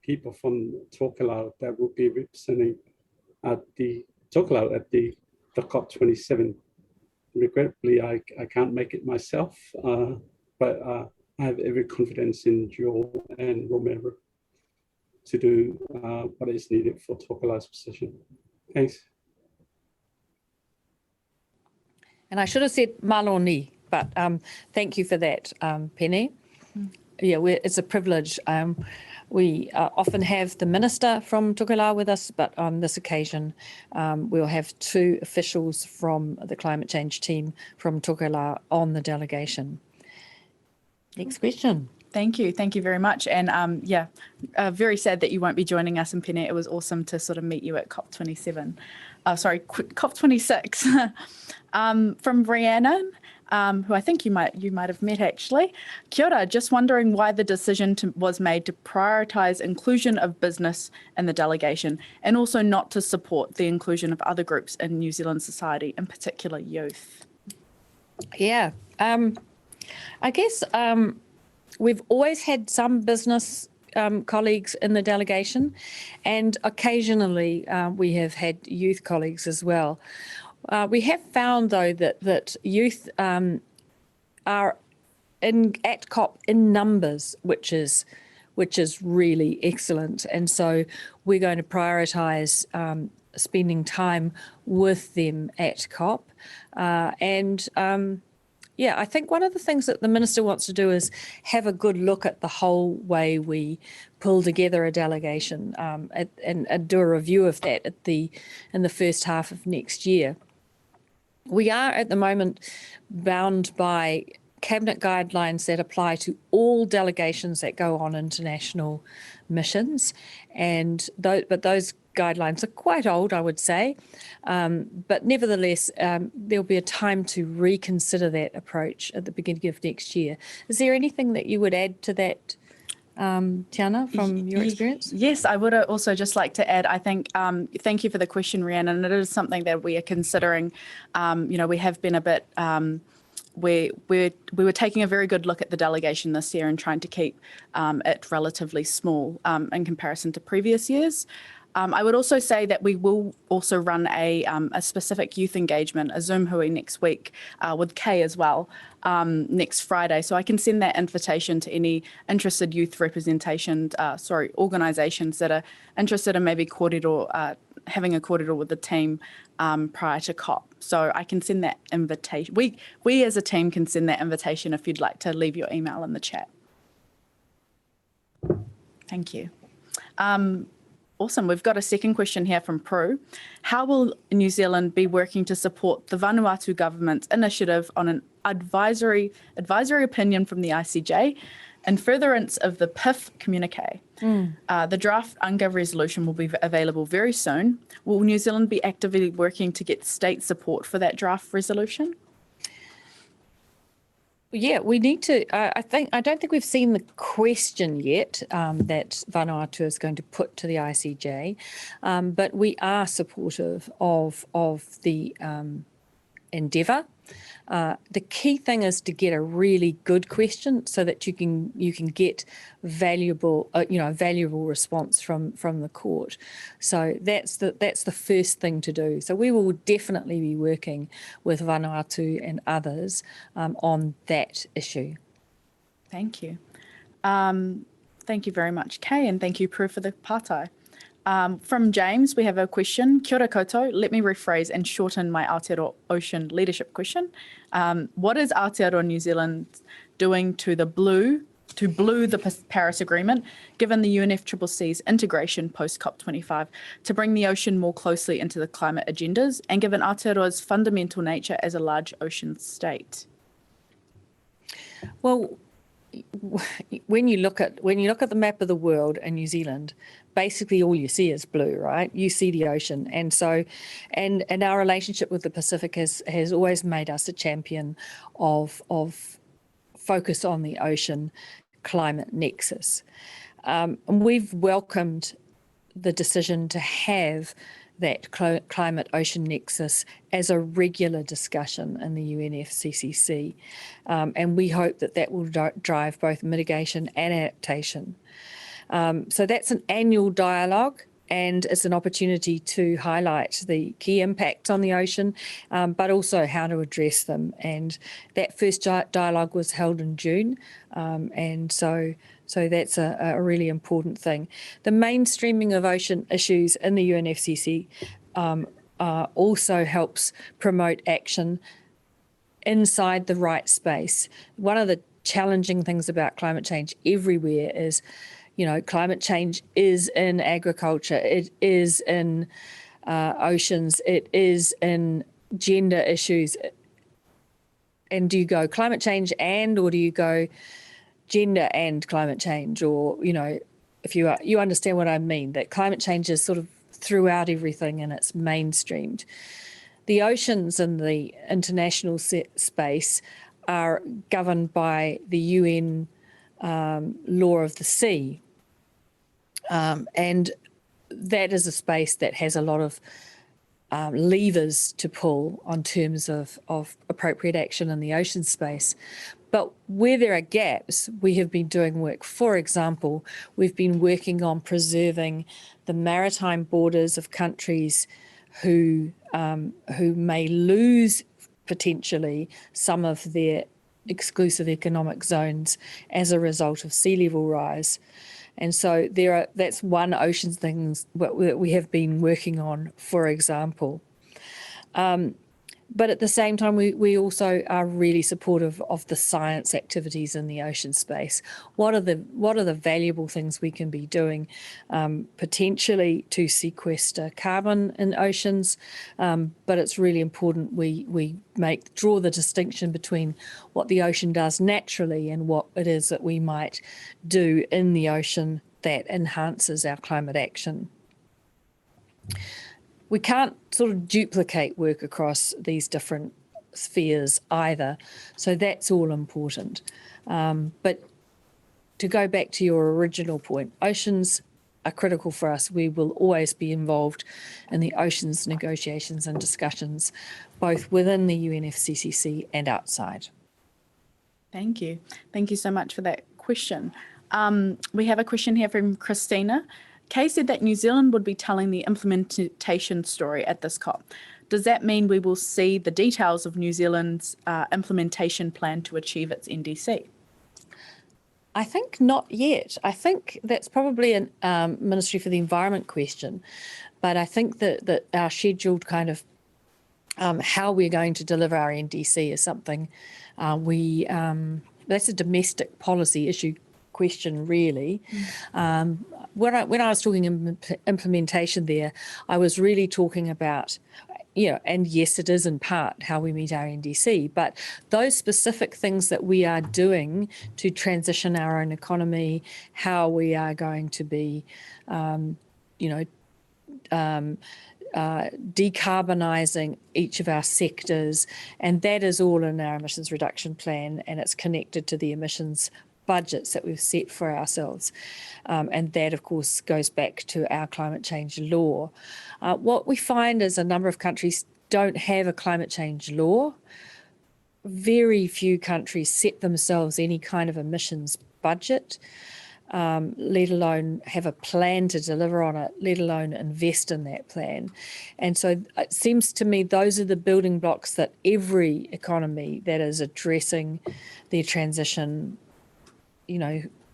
people from Tokelau that will be representing the Tokelau at the COP27. Regrettably, I can't make it myself, but I have every confidence in Joel and Romero to do what is needed for Tokelau's position. Thanks. And I should have said Maloni, but thank you for that, Penny. it's a privilege. We often have the Minister from Tokelau with us, but on this occasion, we'll have 2 officials from the climate change team from Tokelau on the delegation. Next question. Thank you. Thank you very much. And very sad that you won't be joining us in Pene. It was awesome to sort of meet you at COP27. COP26. From Rhiannon, who I think you might have met actually. Kia ora, just wondering why the decision was made to prioritise inclusion of business in the delegation and also not to support the inclusion of other groups in New Zealand society, in particular youth. Yeah, I guess we've always had some business colleagues in the delegation, and occasionally we have had youth colleagues as well. We have found, though, that youth are at COP in numbers, which is really excellent, and so we're going to prioritise spending time with them at COP, I think one of the things that the Minister wants to do is have a good look at the whole way we pull together a delegation and do a review of that in the first half of next year. We are at the moment bound by Cabinet guidelines that apply to all delegations that go on international missions, but those guidelines are quite old, I would say, but nevertheless, there'll be a time to reconsider that approach at the beginning of next year. Is there anything that you would add to that, Tiana, from your experience? Yes, I would also just like to add, I think, thank you for the question, Rhiannon, and it is something that we are considering. We have been a bit, we were taking a very good look at the delegation this year and trying to keep it relatively small in comparison to previous years. I would also say that we will also run a specific youth engagement, a Zoom hui next week with Kay as well, next Friday. So I can send that invitation to any interested youth organisations that are interested in maybe having a kōrero with the team prior to COP. So I can send that invitation. We as a team can send that invitation if you'd like to leave your email in the chat. Thank you. Awesome. We've got a second question here from Prue. How will New Zealand be working to support the Vanuatu government's initiative on an advisory opinion from the ICJ in furtherance of the PIF communique? The draft UNGA resolution will be available very soon. Will New Zealand be actively working to get state support for that draft resolution? Yeah, we need to. I don't think we've seen the question yet that Vanuatu is going to put to the ICJ, but we are supportive of the endeavour. The key thing is to get a really good question so that you can get valuable response from the court. So that's the first thing to do. So we will definitely be working with Vanuatu and others on that issue. Thank you. Thank you very much, Kay, and thank you, Prue, for the pātai. From James, we have a question. Kia ora koutou. Let me rephrase and shorten my Aotearoa Ocean leadership question. What is Aotearoa New Zealand doing to blue the Paris Agreement, given the UNFCCC's integration post COP25 to bring the ocean more closely into the climate agendas, and given Aotearoa's fundamental nature as a large ocean state? Well, when you look at the map of the world and New Zealand, basically all you see is blue, right? You see the ocean, and so and our relationship with the Pacific has always made us a champion of focus on the ocean climate nexus. And we've welcomed the decision to have that climate ocean nexus as a regular discussion in the UNFCCC. And we hope that will drive both mitigation and adaptation. So that's an annual dialogue, and it's an opportunity to highlight the key impacts on the ocean, but also how to address them. And that first dialogue was held in June, and so that's a really important thing. The mainstreaming of ocean issues in the UNFCCC also helps promote action inside the right space. One of the challenging things about climate change everywhere is, climate change is in agriculture, it is in oceans, it is in gender issues. And do you go climate change or do you go gender and climate change? Or, if you understand what I mean, that climate change is sort of throughout everything and it's mainstreamed. The oceans in the international space are governed by the UN law of the sea. And that is a space that has a lot of levers to pull on terms of appropriate action in the ocean space. But where there are gaps, we have been doing work. For example, we've been working on preserving the maritime borders of countries who may lose potentially some of their exclusive economic zones as a result of sea level rise. And so that's one ocean thing that we have been working on, for example. But at the same time, we also are really supportive of the science activities in the ocean space. What are the valuable things we can be doing potentially to sequester carbon in oceans? But it's really important we draw the distinction between what the ocean does naturally and what it is that we might do in the ocean that enhances our climate action. We can't sort of duplicate work across these different spheres either, so that's all important. But to go back to your original point, oceans are critical for us. We will always be involved in the oceans negotiations and discussions, both within the UNFCCC and outside. Thank you. Thank you so much for that question. We have a question here from Christina. Kay said that New Zealand would be telling the implementation story at this COP. Does that mean we will see the details of New Zealand's implementation plan to achieve its NDC? I think not yet. I think that's probably a Ministry for the Environment question, but I think that our scheduled kind of how we're going to deliver our NDC is something that's a domestic policy issue question, really. When I was talking implementation there, I was really talking about, and yes, it is in part how we meet our NDC, but those specific things that we are doing to transition our own economy, how we are going to be, decarbonising each of our sectors, and that is all in our emissions reduction plan, and it's connected to the emissions budgets that we've set for ourselves. And that, of course, goes back to our climate change law. What we find is a number of countries don't have a climate change law. Very few countries set themselves any kind of emissions budget, let alone have a plan to deliver on it, let alone invest in that plan. And so it seems to me those are the building blocks that every economy that is addressing their transition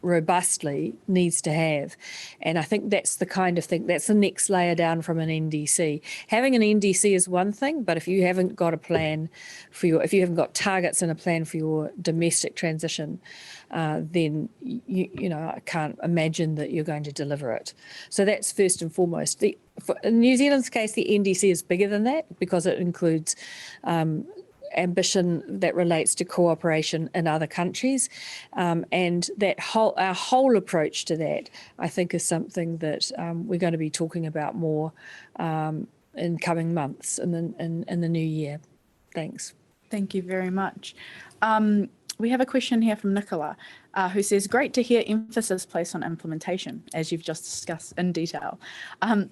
robustly needs to have. And I think that's the kind of thing, that's the next layer down from an NDC. Having an NDC is one thing, but if you haven't got a plan if you haven't got targets and a plan for your domestic transition, then I can't imagine that you're going to deliver it. So that's first and foremost. In New Zealand's case, the NDC is bigger than that because it includes ambition that relates to cooperation in other countries, and our whole approach to that, I think, is something that we're going to be talking about more in coming months in the new year. Thanks. Thank you very much. We have a question here from Nicola, who says, great to hear emphasis placed on implementation, as you've just discussed in detail.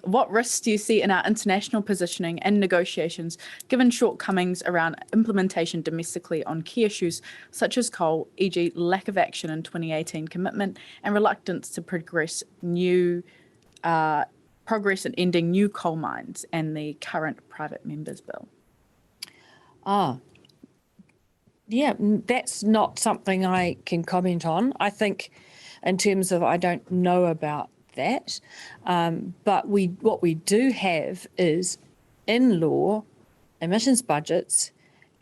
What risks do you see in our international positioning and negotiations, given shortcomings around implementation domestically on key issues such as coal, e.g. lack of action in 2018 commitment and reluctance to progress in ending new coal mines and the current private members bill? Yeah, that's not something I can comment on. I think in terms of, I don't know about that, but what we do have is in law emissions budgets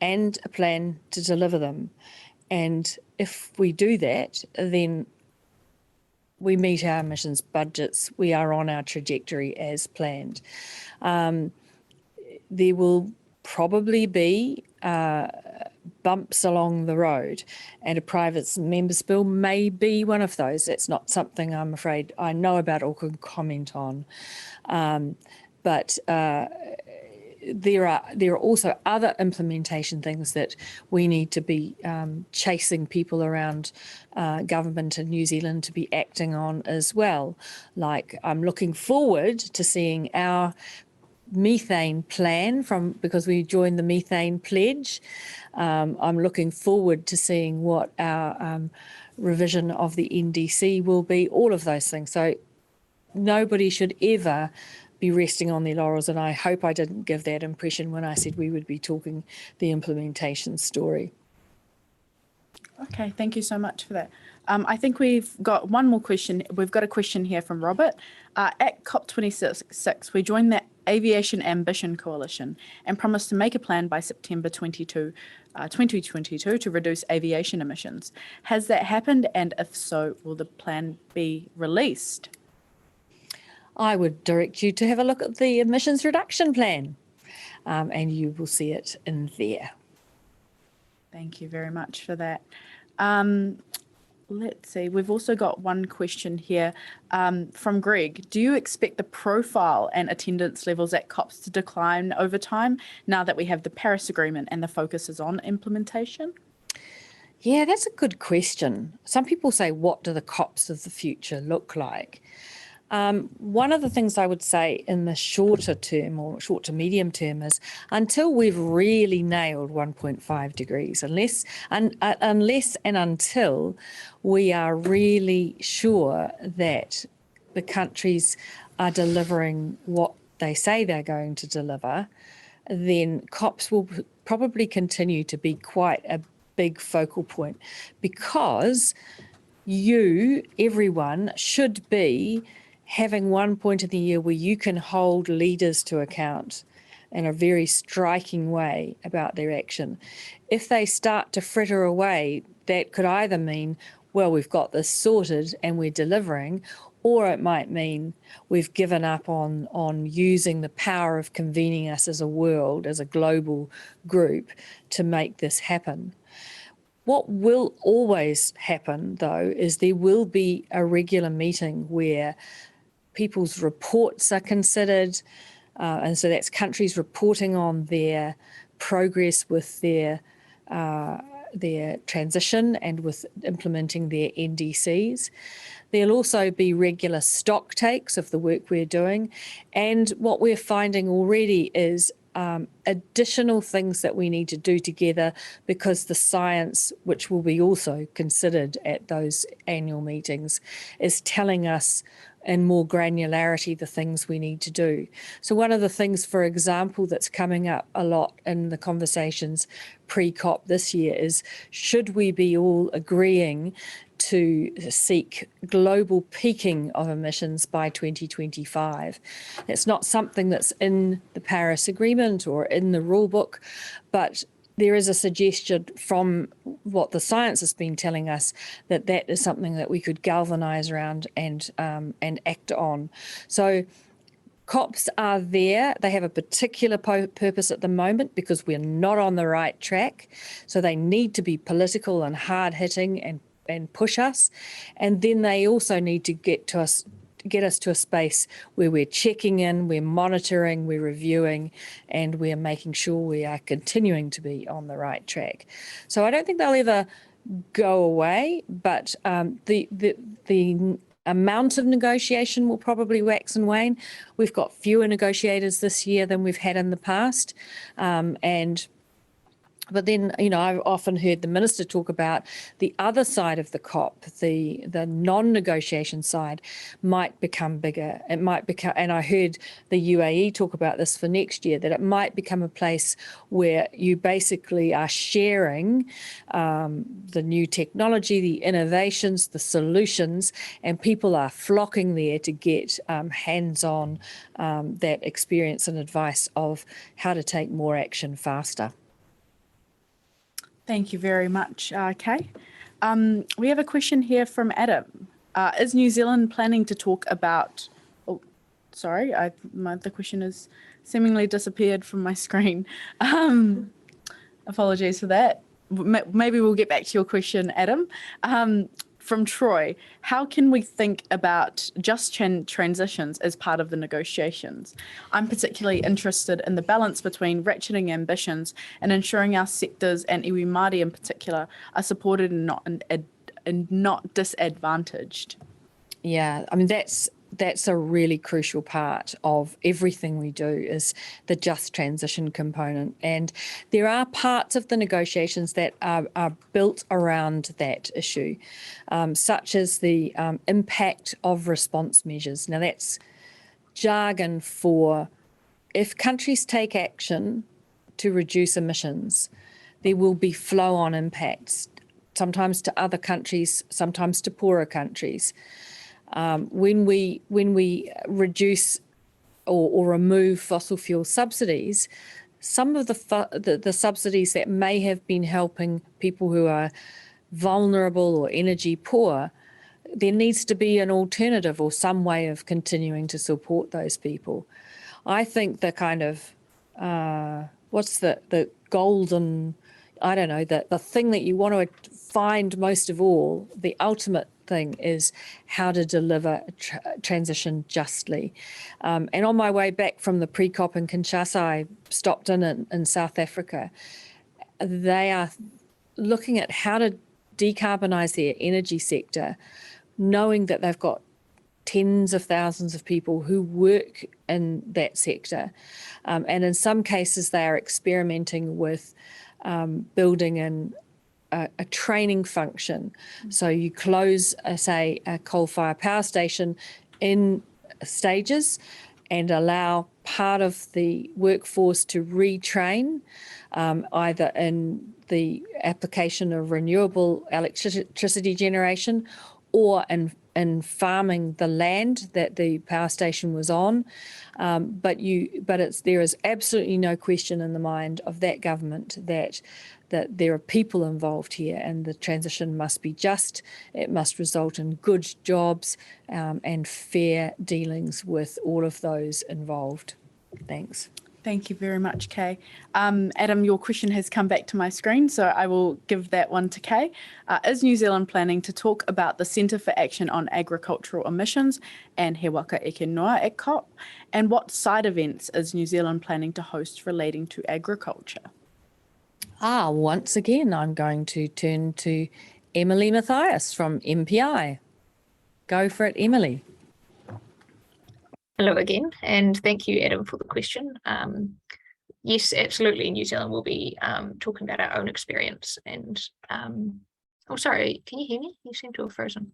and a plan to deliver them. And if we do that, then we meet our emissions budgets. We are on our trajectory as planned. There will probably be bumps along the road, and a private member's bill may be one of those. It's not something I'm afraid I know about or can comment on. But there are also other implementation things that we need to be chasing people around government in New Zealand to be acting on as well. Like, I'm looking forward to seeing our methane plan because we joined the methane pledge. I'm looking forward to seeing what our revision of the NDC will be, all of those things. So nobody should ever be resting on their laurels, and I hope I didn't give that impression when I said we would be talking the implementation story. Okay, thank you so much for that. I think we've got one more question. We've got a question here from Robert. At COP26, we joined the Aviation Ambition Coalition and promised to make a plan by September 2022 to reduce aviation emissions. Has that happened? And if so, will the plan be released? I would direct you to have a look at the emissions reduction plan, and you will see it in there. Thank you very much for that. Let's see, we've also got one question here from Greg. Do you expect the profile and attendance levels at COPs to decline over time now that we have the Paris Agreement and the focus is on implementation? Yeah, that's a good question. Some people say, what do the COPs of the future look like? One of the things I would say in the shorter term or short to medium term is until we've really nailed 1.5 degrees, unless and until we are really sure that the countries are delivering what they say they're going to deliver, then COPs will probably continue to be quite a big focal point, because everyone should be having one point in the year where you can hold leaders to account in a very striking way about their action. If they start to fritter away, that could either mean, well, we've got this sorted and we're delivering, or it might mean we've given up on using the power of convening us as a world, as a global group, to make this happen. What will always happen, though, is there will be a regular meeting where people's reports are considered, and so that's countries reporting on their progress with their transition and with implementing their NDCs. There'll also be regular stock takes of the work we're doing, and what we're finding already is additional things that we need to do together, because the science, which will be also considered at those annual meetings, is telling us in more granularity the things we need to do. So one of the things, for example, that's coming up a lot in the conversations pre-COP this year is, should we be all agreeing to seek global peaking of emissions by 2025? It's not something that's in the Paris Agreement or in the rule book, but there is a suggestion from what the science has been telling us that that is something that we could galvanise around and act on. So COPs are there. They have a particular purpose at the moment because we're not on the right track. So they need to be political and hard-hitting and push us. And then they also need to get us to a space where we're checking in, we're monitoring, we're reviewing, and we're making sure we are continuing to be on the right track. So I don't think they'll ever go away, but the amount of negotiation will probably wax and wane. We've got fewer negotiators this year than we've had in the past, But then, I've often heard the minister talk about the other side of the COP, the non-negotiation side might become bigger. It might become, and I heard the UAE talk about this for next year, that it might become a place where you basically are sharing the new technology, the innovations, the solutions, and people are flocking there to get hands-on that experience and advice of how to take more action faster. Thank you very much, Kay. We have a question here from Adam. Is New Zealand planning to talk about, oh, sorry, the question has seemingly disappeared from my screen. Apologies for that. Maybe we'll get back to your question, Adam. From Troy, how can we think about just transitions as part of the negotiations? I'm particularly interested in the balance between ratcheting ambitions and ensuring our sectors and iwi Māori in particular are supported and not disadvantaged. Yeah, I mean, that's a really crucial part of everything we do, is the just transition component. And there are parts of the negotiations that are built around that issue, such as the impact of response measures. Now, that's jargon for if countries take action to reduce emissions, there will be flow-on impacts, sometimes to other countries, sometimes to poorer countries. When we reduce or remove fossil fuel subsidies, some of the subsidies that may have been helping people who are vulnerable or energy poor, there needs to be an alternative or some way of continuing to support those people. I think the kind of what's the golden, I don't know, the thing that you want to find most of all, the ultimate thing is how to deliver a transition justly. And on my way back from the pre-COP in Kinshasa, I stopped in South Africa. They are looking at how to decarbonise their energy sector, knowing that they've got tens of thousands of people who work in that sector. And in some cases, they are experimenting with building in a training function. So you close, say, a coal-fired power station in stages and allow part of the workforce to retrain, either in the application of renewable electricity generation or in farming the land that the power station was on. But there is absolutely no question in the mind of that government that there are people involved here, and the transition must be just. It must result in good jobs and fair dealings with all of those involved. Thanks. Thank you very much, Kay. Adam, your question has come back to my screen, so I will give that one to Kay. Is New Zealand planning to talk about the Centre for Action on Agricultural Emissions and He Waka Eke Noa at COP? And what side events is New Zealand planning to host relating to agriculture? Once again, I'm going to turn to Emily Mathias from MPI. Go for it, Emily. Hello again, and thank you, Adam, for the question. Yes, absolutely, New Zealand will be talking about our own experience. And oh, sorry, can you hear me? You seem to have frozen.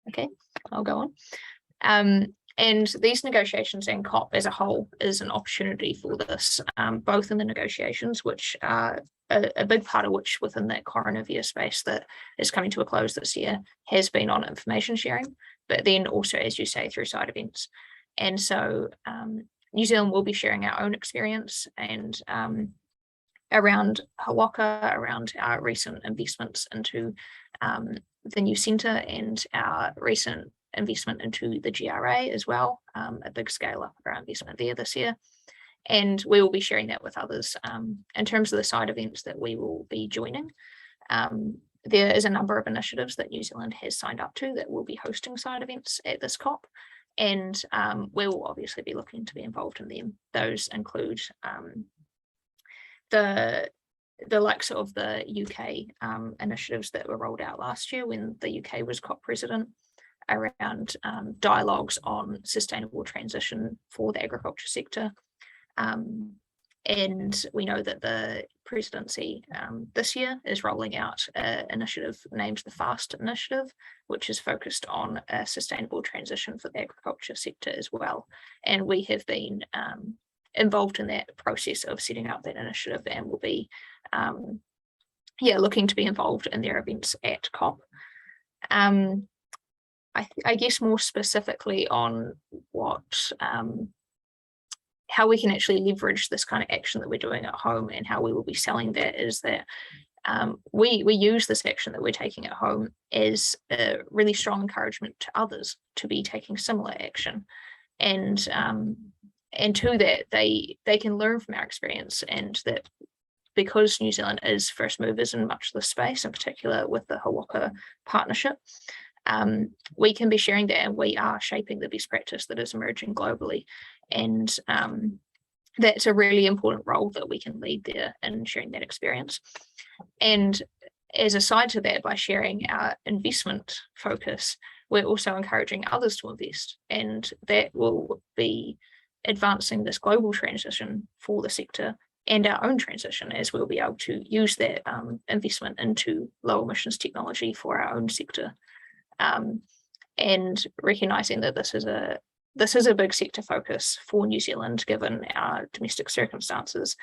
Okay, I'll go on. And these negotiations and COP as a whole is an opportunity for this, both in the negotiations, which are a big part of which within that coronavirus space that is coming to a close this year has been on information sharing, but then also, as you say, through side events. And so New Zealand will be sharing our own experience and around He Waka, around our recent investments into the new centre and our recent investment into the GRA as well, a big scale up of our investment there this year. And we will be sharing that with others. In terms of the side events that we will be joining, there is a number of initiatives that New Zealand has signed up to that will be hosting side events at this COP. And we will obviously be looking to be involved in them. Those include the likes of the UK initiatives that were rolled out last year when the UK was COP president, around dialogues on sustainable transition for the agriculture sector. And we know that the presidency this year is rolling out an initiative named the FAST Initiative, which is focused on a sustainable transition for the agriculture sector as well. And we have been involved in that process of setting up that initiative and will be looking to be involved in their events at COP. I guess more specifically on what how we can actually leverage this kind of action that we're doing at home, and how we will be selling that is that we use this action that we're taking at home as a really strong encouragement to others to be taking similar action. And to that, they can learn from our experience, and that because New Zealand is first movers in much of the space, in particular with the Hawaka partnership, we can be sharing that, and we are shaping the best practice that is emerging globally. And that's a really important role that we can lead there in sharing that experience. And as a side to that, by sharing our investment focus, we're also encouraging others to invest, and that will be advancing this global transition for the sector and our own transition, as we'll be able to use that investment into low emissions technology for our own sector. And recognizing that this is a big sector focus for New Zealand given our domestic circumstances,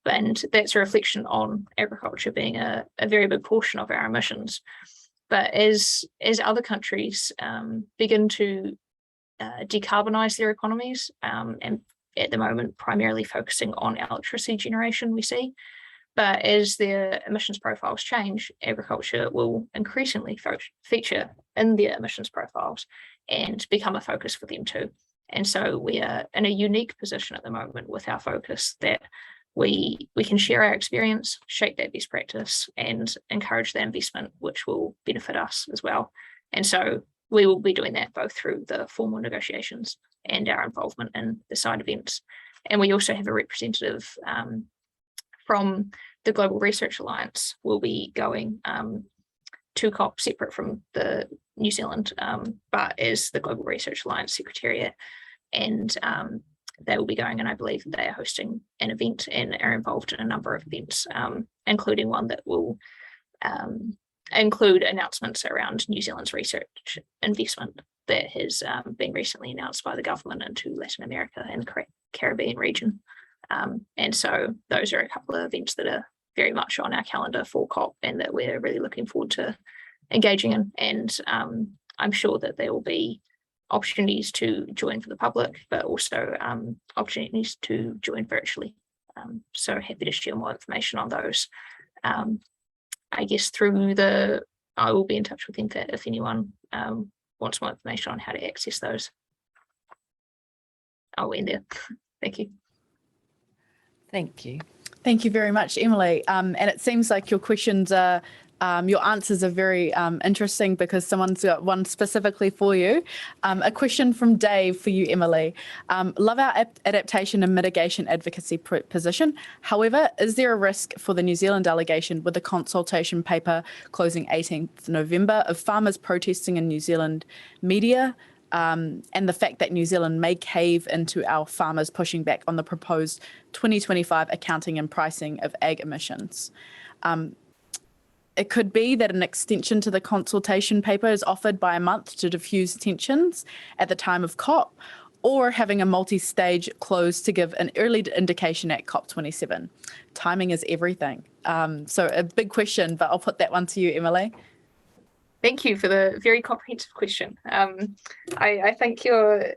and that's a reflection on agriculture being a very big portion of our emissions. But as other countries begin to decarbonize their economies, and at the moment primarily focusing on electricity generation, we see, but as their emissions profiles change, agriculture will increasingly feature in their emissions profiles and become a focus for them too. And so we are in a unique position at the moment with our focus that we can share our experience, shape that best practice, and encourage that investment, which will benefit us as well. And so we will be doing that both through the formal negotiations and our involvement in the side events. And we also have a representative from the Global Research Alliance will be going to COP separate from the New Zealand, but as the Global Research Alliance Secretariat. And they will be going, and I believe they are hosting an event and are involved in a number of events, including one that will include announcements around New Zealand's research investment that has been recently announced by the government into Latin America and the Caribbean region. And so those are a couple of events that are very much on our calendar for COP and that we're really looking forward to engaging in. And I'm sure that there will be opportunities to join for the public, but also opportunities to join virtually. So happy to share more information on those. I guess I will be in touch with NFAT if anyone wants more information on how to access those. I'll end there. Thank you. Thank you. Thank you very much, Emily. And it seems like your questions are, your answers are very interesting because someone's got one specifically for you. A question from Dave for you, Emily. Love our adaptation and mitigation advocacy position. However, is there a risk for the New Zealand delegation with the consultation paper closing 18th November of farmers protesting in New Zealand media? And the fact that New Zealand may cave into our farmers pushing back on the proposed 2025 accounting and pricing of ag emissions. It could be that an extension to the consultation paper is offered by a month to diffuse tensions at the time of COP, or having a multi-stage close to give an early indication at COP27. Timing is everything. So a big question, but I'll put that one to you, Emily. Thank you for the very comprehensive question. I think the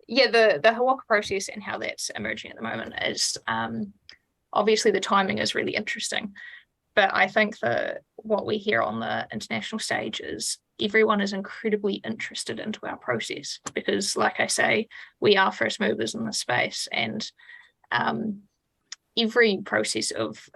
Hawaka process and how that's emerging at the moment is obviously the timing is really interesting, but I think that what we hear on the international stage is everyone is incredibly interested into our process because, like I say, we are first movers in the space, and every process of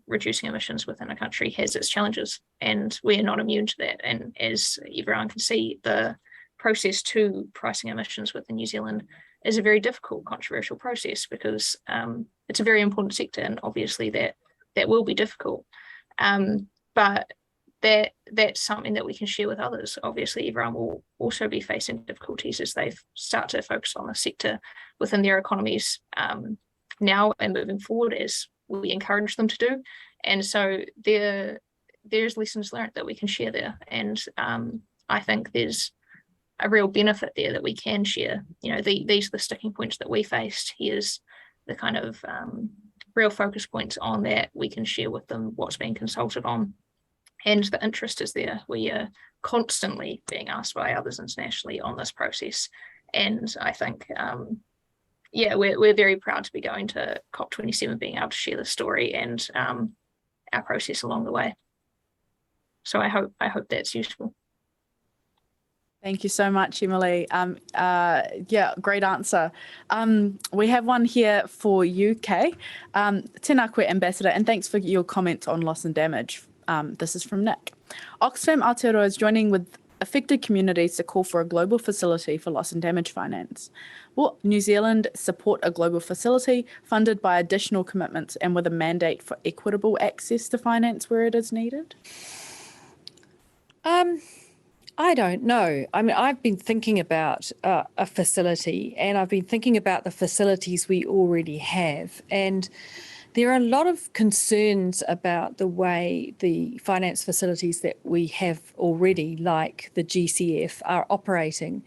reducing emissions within a country has its challenges, and we're not immune to that. And as everyone can see, the process to pricing emissions within New Zealand is a very difficult, controversial process because it's a very important sector, and obviously that will be difficult. But that's something that we can share with others. Obviously, everyone will also be facing difficulties as they start to focus on the sector within their economies now and moving forward, as we encourage them to do. And so there's lessons learned that we can share there. And I think there's a real benefit there that we can share. You know, these are the sticking points that we faced. Here's the kind of real focus points on that we can share with them what's being consulted on. And the interest is there. We are constantly being asked by others internationally on this process. And I think yeah, we're very proud to be going to COP27, being able to share the story and our process along the way. So I hope that's useful. Thank you so much, Emily. Yeah, great answer. We have one here for you, Kay. Tēnā koe, Ambassador, and thanks for your comments on loss and damage. This is from Nick. Oxfam Aotearoa is joining with affected communities to call for a global facility for loss and damage finance. Will New Zealand support a global facility funded by additional commitments and with a mandate for equitable access to finance where it is needed? I don't know. I mean, I've been thinking about a facility, and I've been thinking about the facilities we already have. And there are a lot of concerns about the way the finance facilities that we have already, like the GCF, are operating.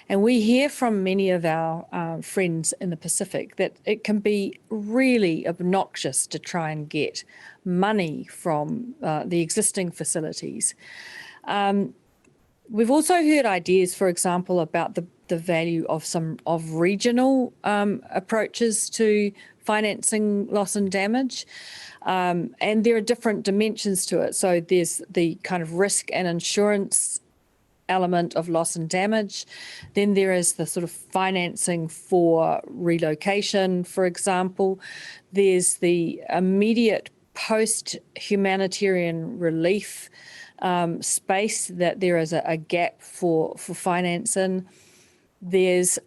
And we hear from many of our friends in the Pacific that it can be really obnoxious to try and get money from the existing facilities. We've also heard ideas, for example, about the value of regional approaches to financing loss and damage. And there are different dimensions to it. So there's the kind of risk and insurance element of loss and damage. Then there is the sort of financing for relocation, for example. There's the immediate post-humanitarian relief space that there is a gap for finance in. There's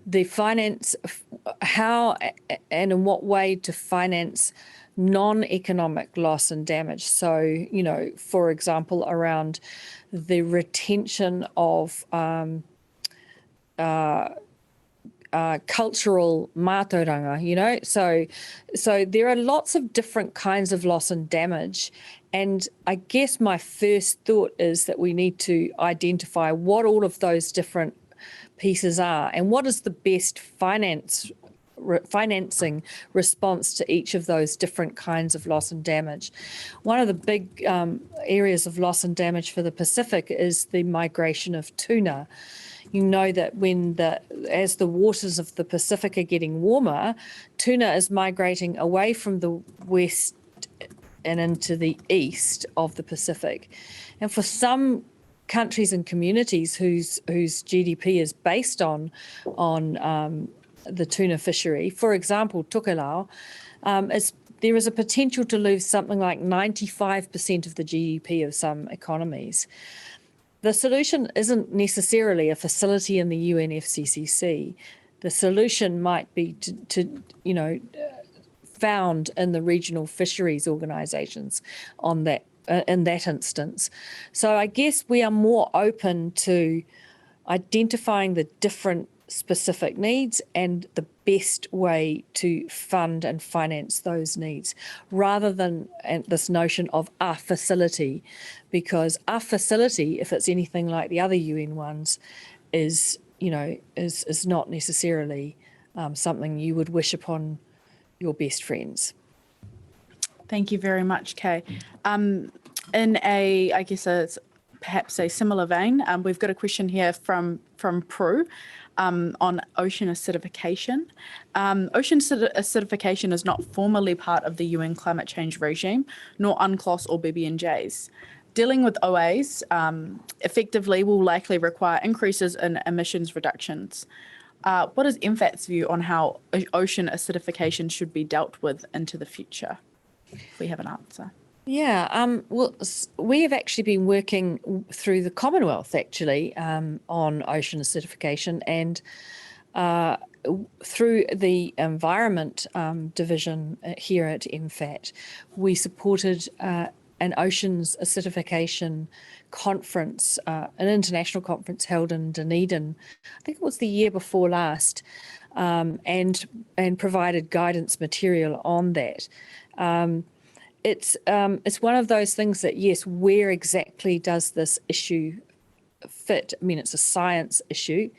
the finance, how and in what way to finance non-economic loss and damage. So, you know, for example, around the retention of cultural mātauranga, you know. So there are lots of different kinds of loss and damage. And I guess my first thought is that we need to identify what all of those different pieces are and what is the best financing response to each of those different kinds of loss and damage. One of the big areas of loss and damage for the Pacific is the migration of tuna. You know that as the waters of the Pacific are getting warmer, tuna is migrating away from the west and into the east of the Pacific. And for some countries and communities whose GDP is based on the tuna fishery, for example, Tokelau, there is a potential to lose something like 95% of the GDP of some economies. The solution isn't necessarily a facility in the UNFCCC. The solution might be to found in the regional fisheries organisations on that in that instance. So I guess we are more open to identifying the different specific needs and the best way to fund and finance those needs, rather than this notion of a facility, because a facility, if it's anything like the other UN ones, is not necessarily something you would wish upon your best friends. Thank you very much, Kay. In perhaps a similar vein, we've got a question here from Prue on ocean acidification. Ocean acidification is not formally part of the UN climate change regime, nor UNCLOS or BBNJs. Dealing with OAs effectively will likely require increases in emissions reductions. What is MFAT's view on how ocean acidification should be dealt with into the future? If we have an answer. Yeah, well, we have actually been working through the Commonwealth on ocean acidification, and through the Environment Division here at MFAT, we supported an oceans acidification conference, an international conference held in Dunedin, I think it was the year before last, and provided guidance material on that. It's one of those things that, yes, where exactly does this issue fit? I mean, it's a science issue,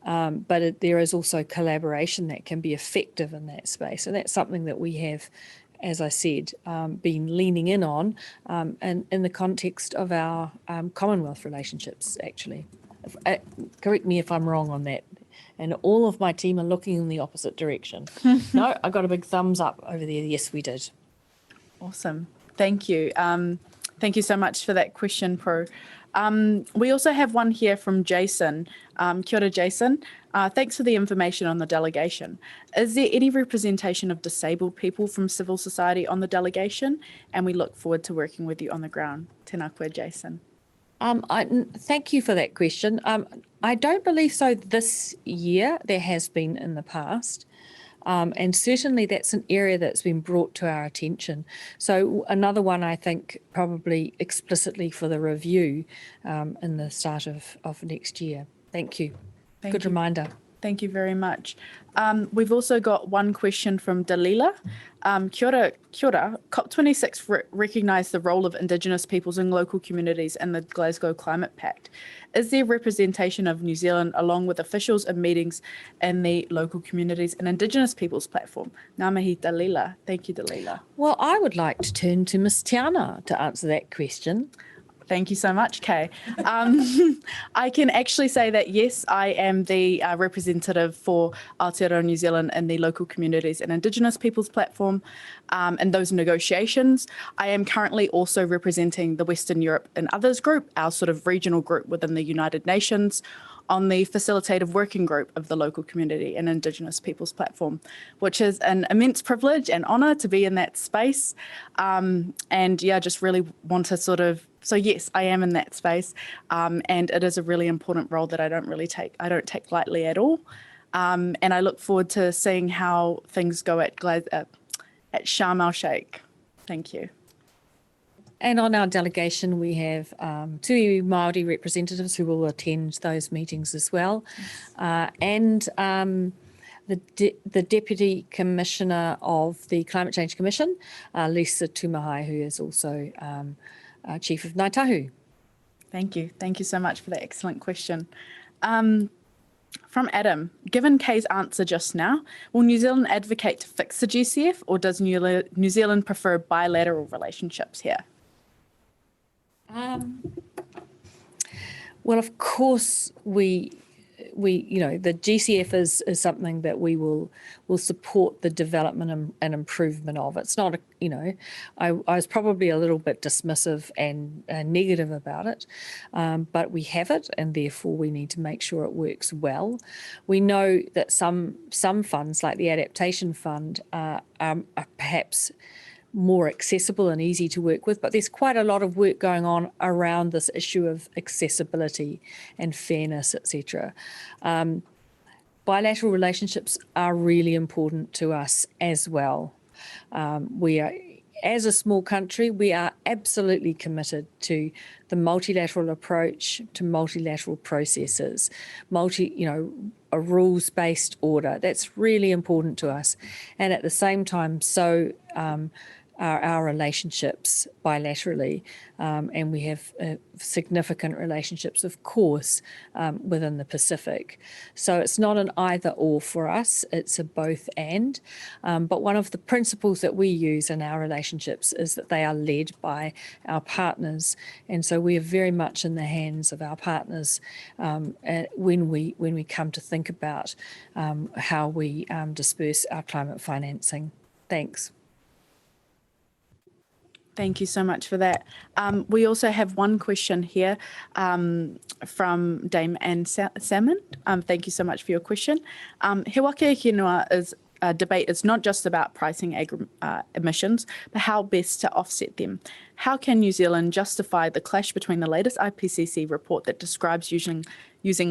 but there is also collaboration that can be effective in that space. And that's something that we have, as I said, been leaning in on and in the context of our Commonwealth relationships, actually. Correct me if I'm wrong on that, And all of my team are looking in the opposite direction. No, I got a big thumbs up over there. Yes, we did. Awesome. Thank you. Thank you so much for that question, Prue. We also have one here from Jason. Kia ora, Jason. Thanks for the information on the delegation. Is there any representation of disabled people from civil society on the delegation? And we look forward to working with you on the ground. Tēnā koe, Jason. Thank you for that question. I don't believe so this year. There has been in the past. And certainly that's an area that's been brought to our attention. So another one, I think, probably explicitly for the review in the start of next year. Thank you. Good reminder. Thank you very much. We've also got one question from Dalila. Kia ora, COP26 recognised the role of Indigenous peoples and local communities in the Glasgow Climate Pact. Is there representation of New Zealand along with officials and meetings in the local communities and Indigenous peoples platform? Ngā mihi, Dalila. Thank you, Dalila. Well, I would like to turn to Ms. Tiana to answer that question. Thank you so much, Kay. I can actually say that, yes, I am the representative for Aotearoa New Zealand in the local communities and Indigenous peoples platform in those negotiations. I am currently also representing the Western Europe and Others group, our sort of regional group within the United Nations, on the facilitative working group of the local community and Indigenous peoples platform, which is an immense privilege and honour to be in that space. And yeah, just really want to sort of, so yes, I am in that space, and it is a really important role that I don't take lightly at all. And I look forward to seeing how things go at Sharm el Sheikh. Thank you. And on our delegation, we have two Māori representatives who will attend those meetings as well, and the Deputy Commissioner of the Climate Change Commission, Lisa Tumahai, who is also Chief of Ngāi Tahu. Thank you. Thank you so much for that excellent question. From Adam, given Kay's answer just now, will New Zealand advocate to fix the GCF, or does New Zealand prefer bilateral relationships here? Well, of course, we the GCF is something that we will support the development and improvement of. It's not I was probably a little bit dismissive and negative about it, but we have it, and therefore we need to make sure it works well. We know that some funds, like the Adaptation Fund, are perhaps more accessible and easy to work with, but there's quite a lot of work going on around this issue of accessibility and fairness, etc. Bilateral relationships are really important to us as well. We are, as a small country, we are absolutely committed to the multilateral approach, to multilateral processes, a rules-based order. That's really important to us. And at the same time, so are our relationships bilaterally, and we have significant relationships, of course, within the Pacific. So it's not an either or for us, it's a both and. But one of the principles that we use in our relationships is that they are led by our partners, and so we are very much in the hands of our partners when we come to think about how we disperse our climate financing. Thanks. Thank you so much for that. We also have one question here from Dame Anne Salmon. Thank you so much for your question. He wake whenua debate is not just about pricing emissions, but how best to offset them. How can New Zealand justify the clash between the latest IPCC report that describes using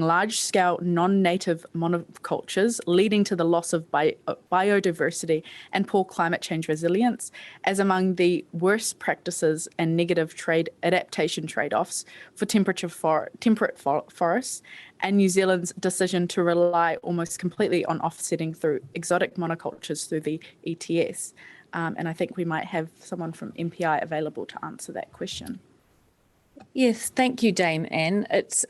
large-scale non-native monocultures leading to the loss of biodiversity and poor climate change resilience as among the worst practices and negative adaptation trade-offs for temperate forests, and New Zealand's decision to rely almost completely on offsetting through exotic monocultures through the ETS? And I think we might have someone from MPI available to answer that question. Yes, thank you, Dame Anne. It's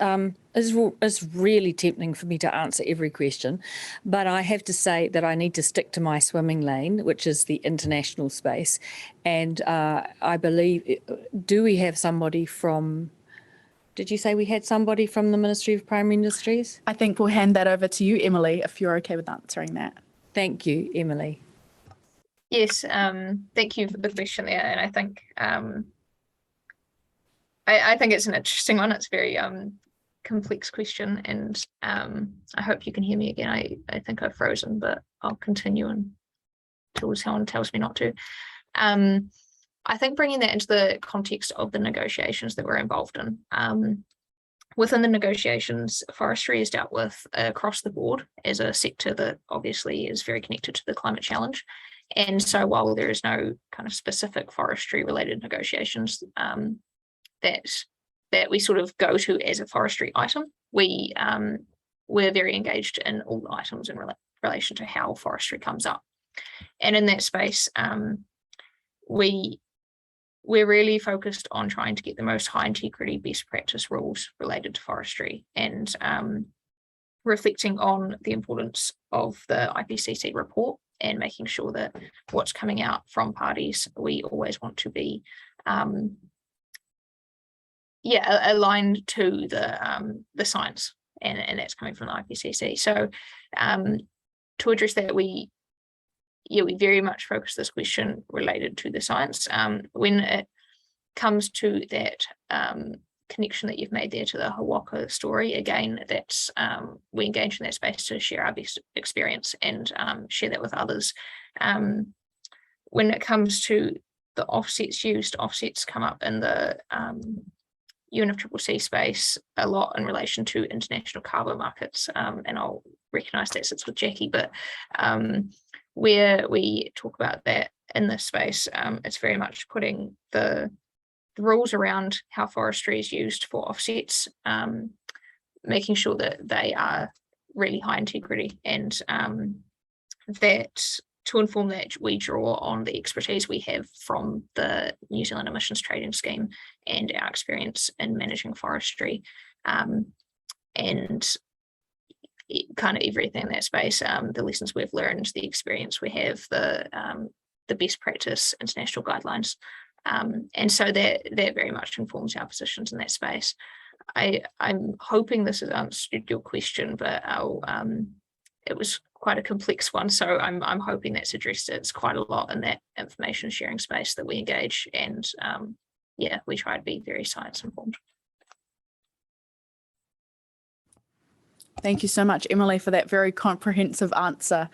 really tempting for me to answer every question, but I have to say that I need to stick to my swimming lane, which is the international space. And I believe, do we have somebody from Did you say we had somebody from the Ministry of Primary Industries? I think we'll hand that over to you, Emily, if you're okay with answering that. Thank you, Emily. Yes, thank you for the question there. And I think I think it's an interesting one. It's a very complex question, and I hope you can hear me again. I think I've frozen, but I'll continue until someone tells me not to. I think bringing that into the context of the negotiations that we're involved in. Within the negotiations, forestry is dealt with across the board as a sector that obviously is very connected to the climate challenge. And so while there is no kind of specific forestry related negotiations that we sort of go to as a forestry item, we're very engaged in all items in relation to how forestry comes up. And in that space, we're really focused on trying to get the most high integrity best practice rules related to forestry, and reflecting on the importance of the IPCC report and making sure that what's coming out from parties, we always want to be aligned to the science, and that's coming from the IPCC. So to address that, we very much focus this question related to the science. When it comes to that connection that you've made there to the Hawaka story, again, that's we engage in that space to share our best experience and share that with others. When it comes to the offsets used, offsets come up in the UNFCCC space a lot in relation to international carbon markets, and I'll recognise that sits with Jackie, but where we talk about that in this space, it's very much putting the rules around how forestry is used for offsets, making sure that they are really high integrity, and that to inform that we draw on the expertise we have from the New Zealand Emissions Trading Scheme and our experience in managing forestry, and kind of everything in that space, the lessons we've learned, the experience we have, the best practice international guidelines, and so that very much informs our positions in that space. I'm hoping this has answered your question, but it was quite a complex one, so I'm hoping that's addressed. It's quite a lot in that information sharing space that we engage, and we try to be very science informed. Thank you so much, Emily, for that very comprehensive answer.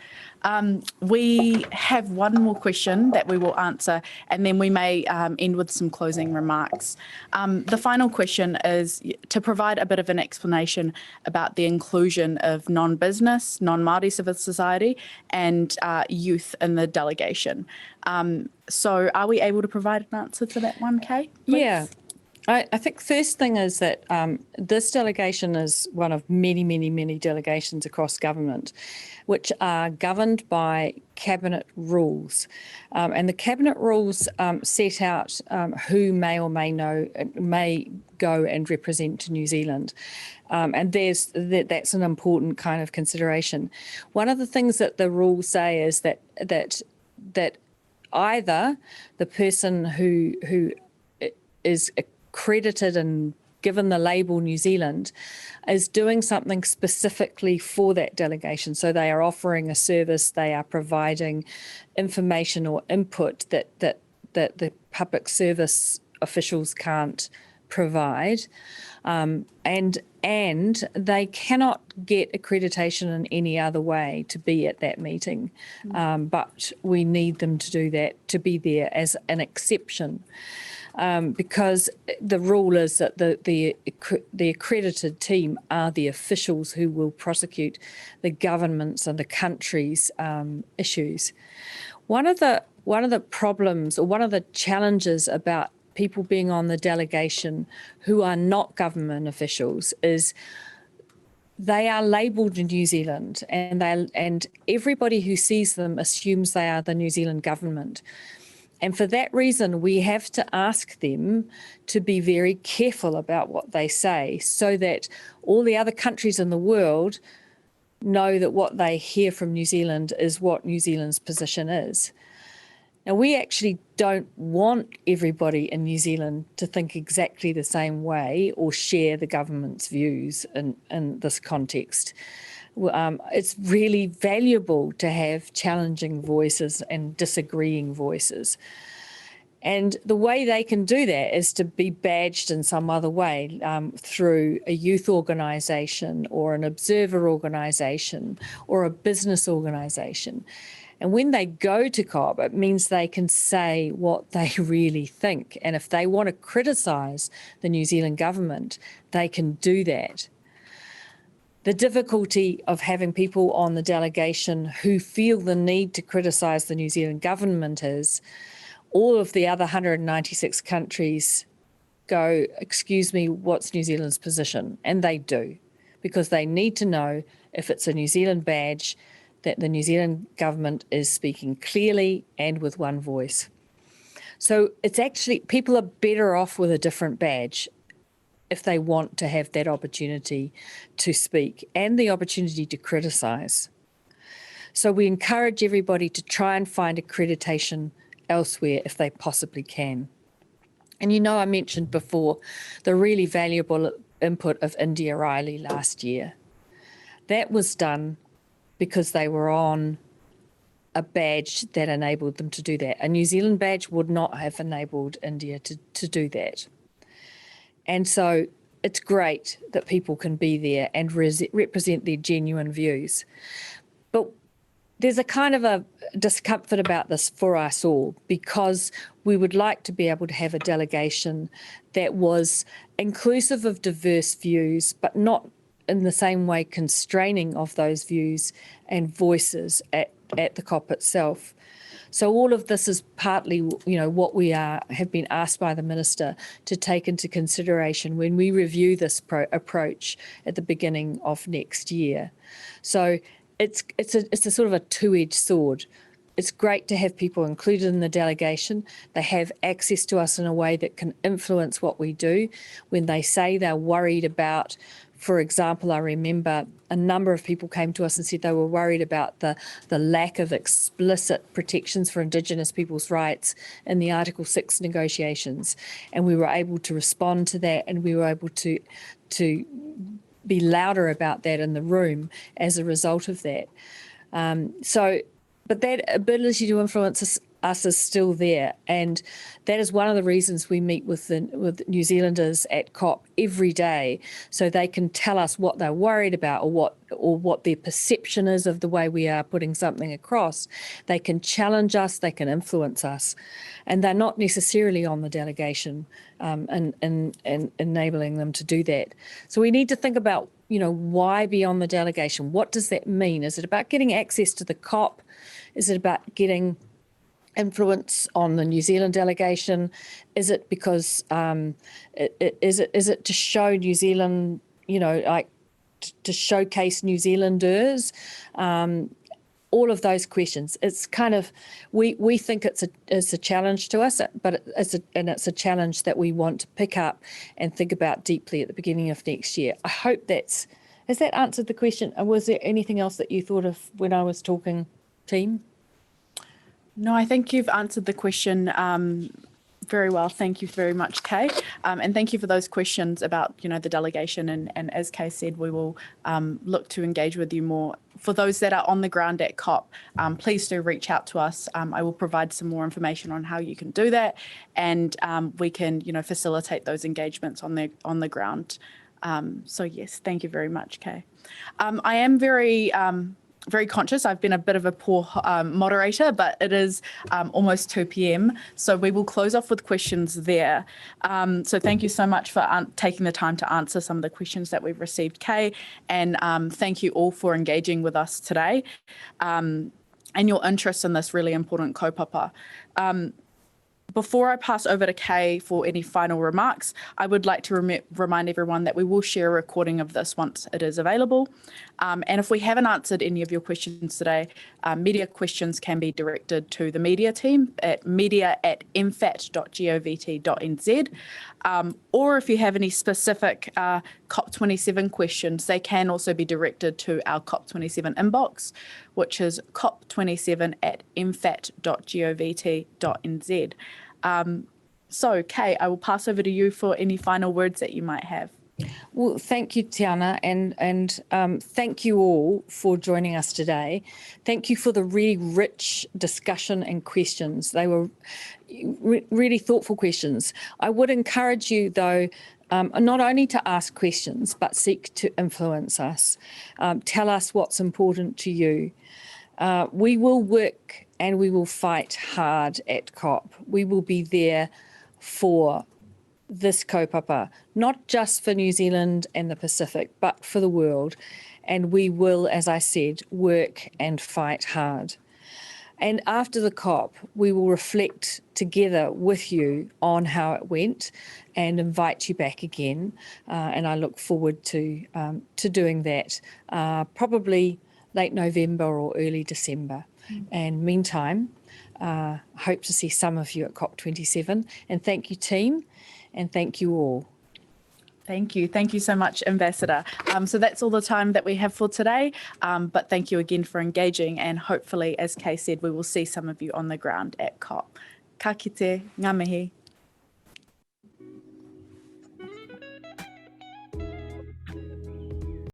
We have one more question that we will answer, and then we may end with some closing remarks. The final question is to provide a bit of an explanation about the inclusion of non-business, non-Māori civil society, and youth in the delegation. So are we able to provide an answer to that one, Kay? Please? Yeah. I think first thing is that this delegation is one of many, many, many delegations across government, which are governed by cabinet rules. And the cabinet rules set out who may or may go and represent New Zealand. And that's an important kind of consideration. One of the things that the rules say is that either the person who is accredited and given the label New Zealand is doing something specifically for that delegation. So they are offering a service, they are providing information or input that the public service officials can't provide, and they cannot get accreditation in any other way to be at that meeting, but we need them to do that, to be there as an exception. Because the rule is that the accredited team are the officials who will prosecute the government's and the country's issues. One of the problems, or one of the challenges about people being on the delegation who are not government officials, is they are labelled in New Zealand, and everybody who sees them assumes they are the New Zealand government. And for that reason, we have to ask them to be very careful about what they say, so that all the other countries in the world know that what they hear from New Zealand is what New Zealand's position is. Now, we actually don't want everybody in New Zealand to think exactly the same way or share the government's views in this context. It's really valuable to have challenging voices and disagreeing voices. And the way they can do that is to be badged in some other way, through a youth organisation or an observer organisation or a business organisation. And when they go to COP, it means they can say what they really think. And if they want to criticise the New Zealand government, they can do that. The difficulty of having people on the delegation who feel the need to criticise the New Zealand government is all of the other 196 countries go, excuse me, what's New Zealand's position? And they do, because they need to know if it's a New Zealand badge that the New Zealand government is speaking clearly and with one voice. So it's actually, people are better off with a different badge if they want to have that opportunity to speak and the opportunity to criticise. So we encourage everybody to try and find accreditation elsewhere if they possibly can. And you know, I mentioned before the really valuable input of India Riley last year. That was done because they were on a badge that enabled them to do that. A New Zealand badge would not have enabled India to do that. And so it's great that people can be there and represent their genuine views. But there's a kind of a discomfort about this for us all, because we would like to be able to have a delegation that was inclusive of diverse views, but not in the same way constraining of those views and voices at the COP itself. So all of this is partly, you know, what we have been asked by the Minister to take into consideration when we review this approach at the beginning of next year. So it's a sort of a two-edged sword. It's great to have people included in the delegation. They have access to us in a way that can influence what we do. When they say they're worried about, for example, I remember a number of people came to us and said they were worried about the lack of explicit protections for Indigenous people's rights in the Article 6 negotiations. And we were able to respond to that, and we were able to be louder about that in the room as a result of that. But that ability to influence us is still there, and that is one of the reasons we meet with New Zealanders at COP every day, so they can tell us what they're worried about or what their perception is of the way we are putting something across. They can challenge us, they can influence us, and they're not necessarily on the delegation and enabling them to do that. So we need to think about, you know, why be on the delegation? What does that mean? Is it about getting access to the COP? Is it about getting influence on the New Zealand delegation? Is it because is it to show New Zealand, you know, like to showcase New Zealanders? All of those questions. It's kind of, we think it's a challenge to us, but it's a challenge that we want to pick up and think about deeply at the beginning of next year. I hope has that answered the question? And was there anything else that you thought of when I was talking, team? No, I think you've answered the question very well. Thank you very much, Kay. And thank you for those questions about, you know, the delegation. And as Kay said, we will look to engage with you more. For those that are on the ground at COP, please do reach out to us. I will provide some more information on how you can do that, and we can, you know, facilitate those engagements on the ground. So yes, thank you very much, Kay. I am very conscious. I've been a bit of a poor moderator, but it is almost 2 p.m. So we will close off with questions there. So thank you so much for taking the time to answer some of the questions that we've received, Kay. And thank you all for engaging with us today and your interest in this really important kaupapa. Before I pass over to Kay for any final remarks, I would like to remind everyone that we will share a recording of this once it is available. And if we haven't answered any of your questions today, media questions can be directed to the media team at media@mfat.govt.nz. Or if you have any specific COP27 questions, they can also be directed to our COP27 inbox, which is cop27@mfat.govt.nz. So, Kay, I will pass over to you for any final words that you might have. Well, thank you, Tiana, and thank you all for joining us today. Thank you for the really rich discussion and questions. They were really thoughtful questions. I would encourage you, though, not only to ask questions, but seek to influence us. Tell us what's important to you. We will work and we will fight hard at COP. We will be there for this kaupapa, not just for New Zealand and the Pacific, but for the world. And we will, as I said, work and fight hard. And after the COP, we will reflect together with you on how it went and invite you back again. And I look forward to doing that, probably late November or early December. And meantime, hope to see some of you at COP27. And thank you, team, and thank you all. Thank you. Thank you so much, Ambassador. So that's all the time that we have for today. But thank you again for engaging. And hopefully, as Kay said, we will see some of you on the ground at COP. Ka kite, ngā mihi.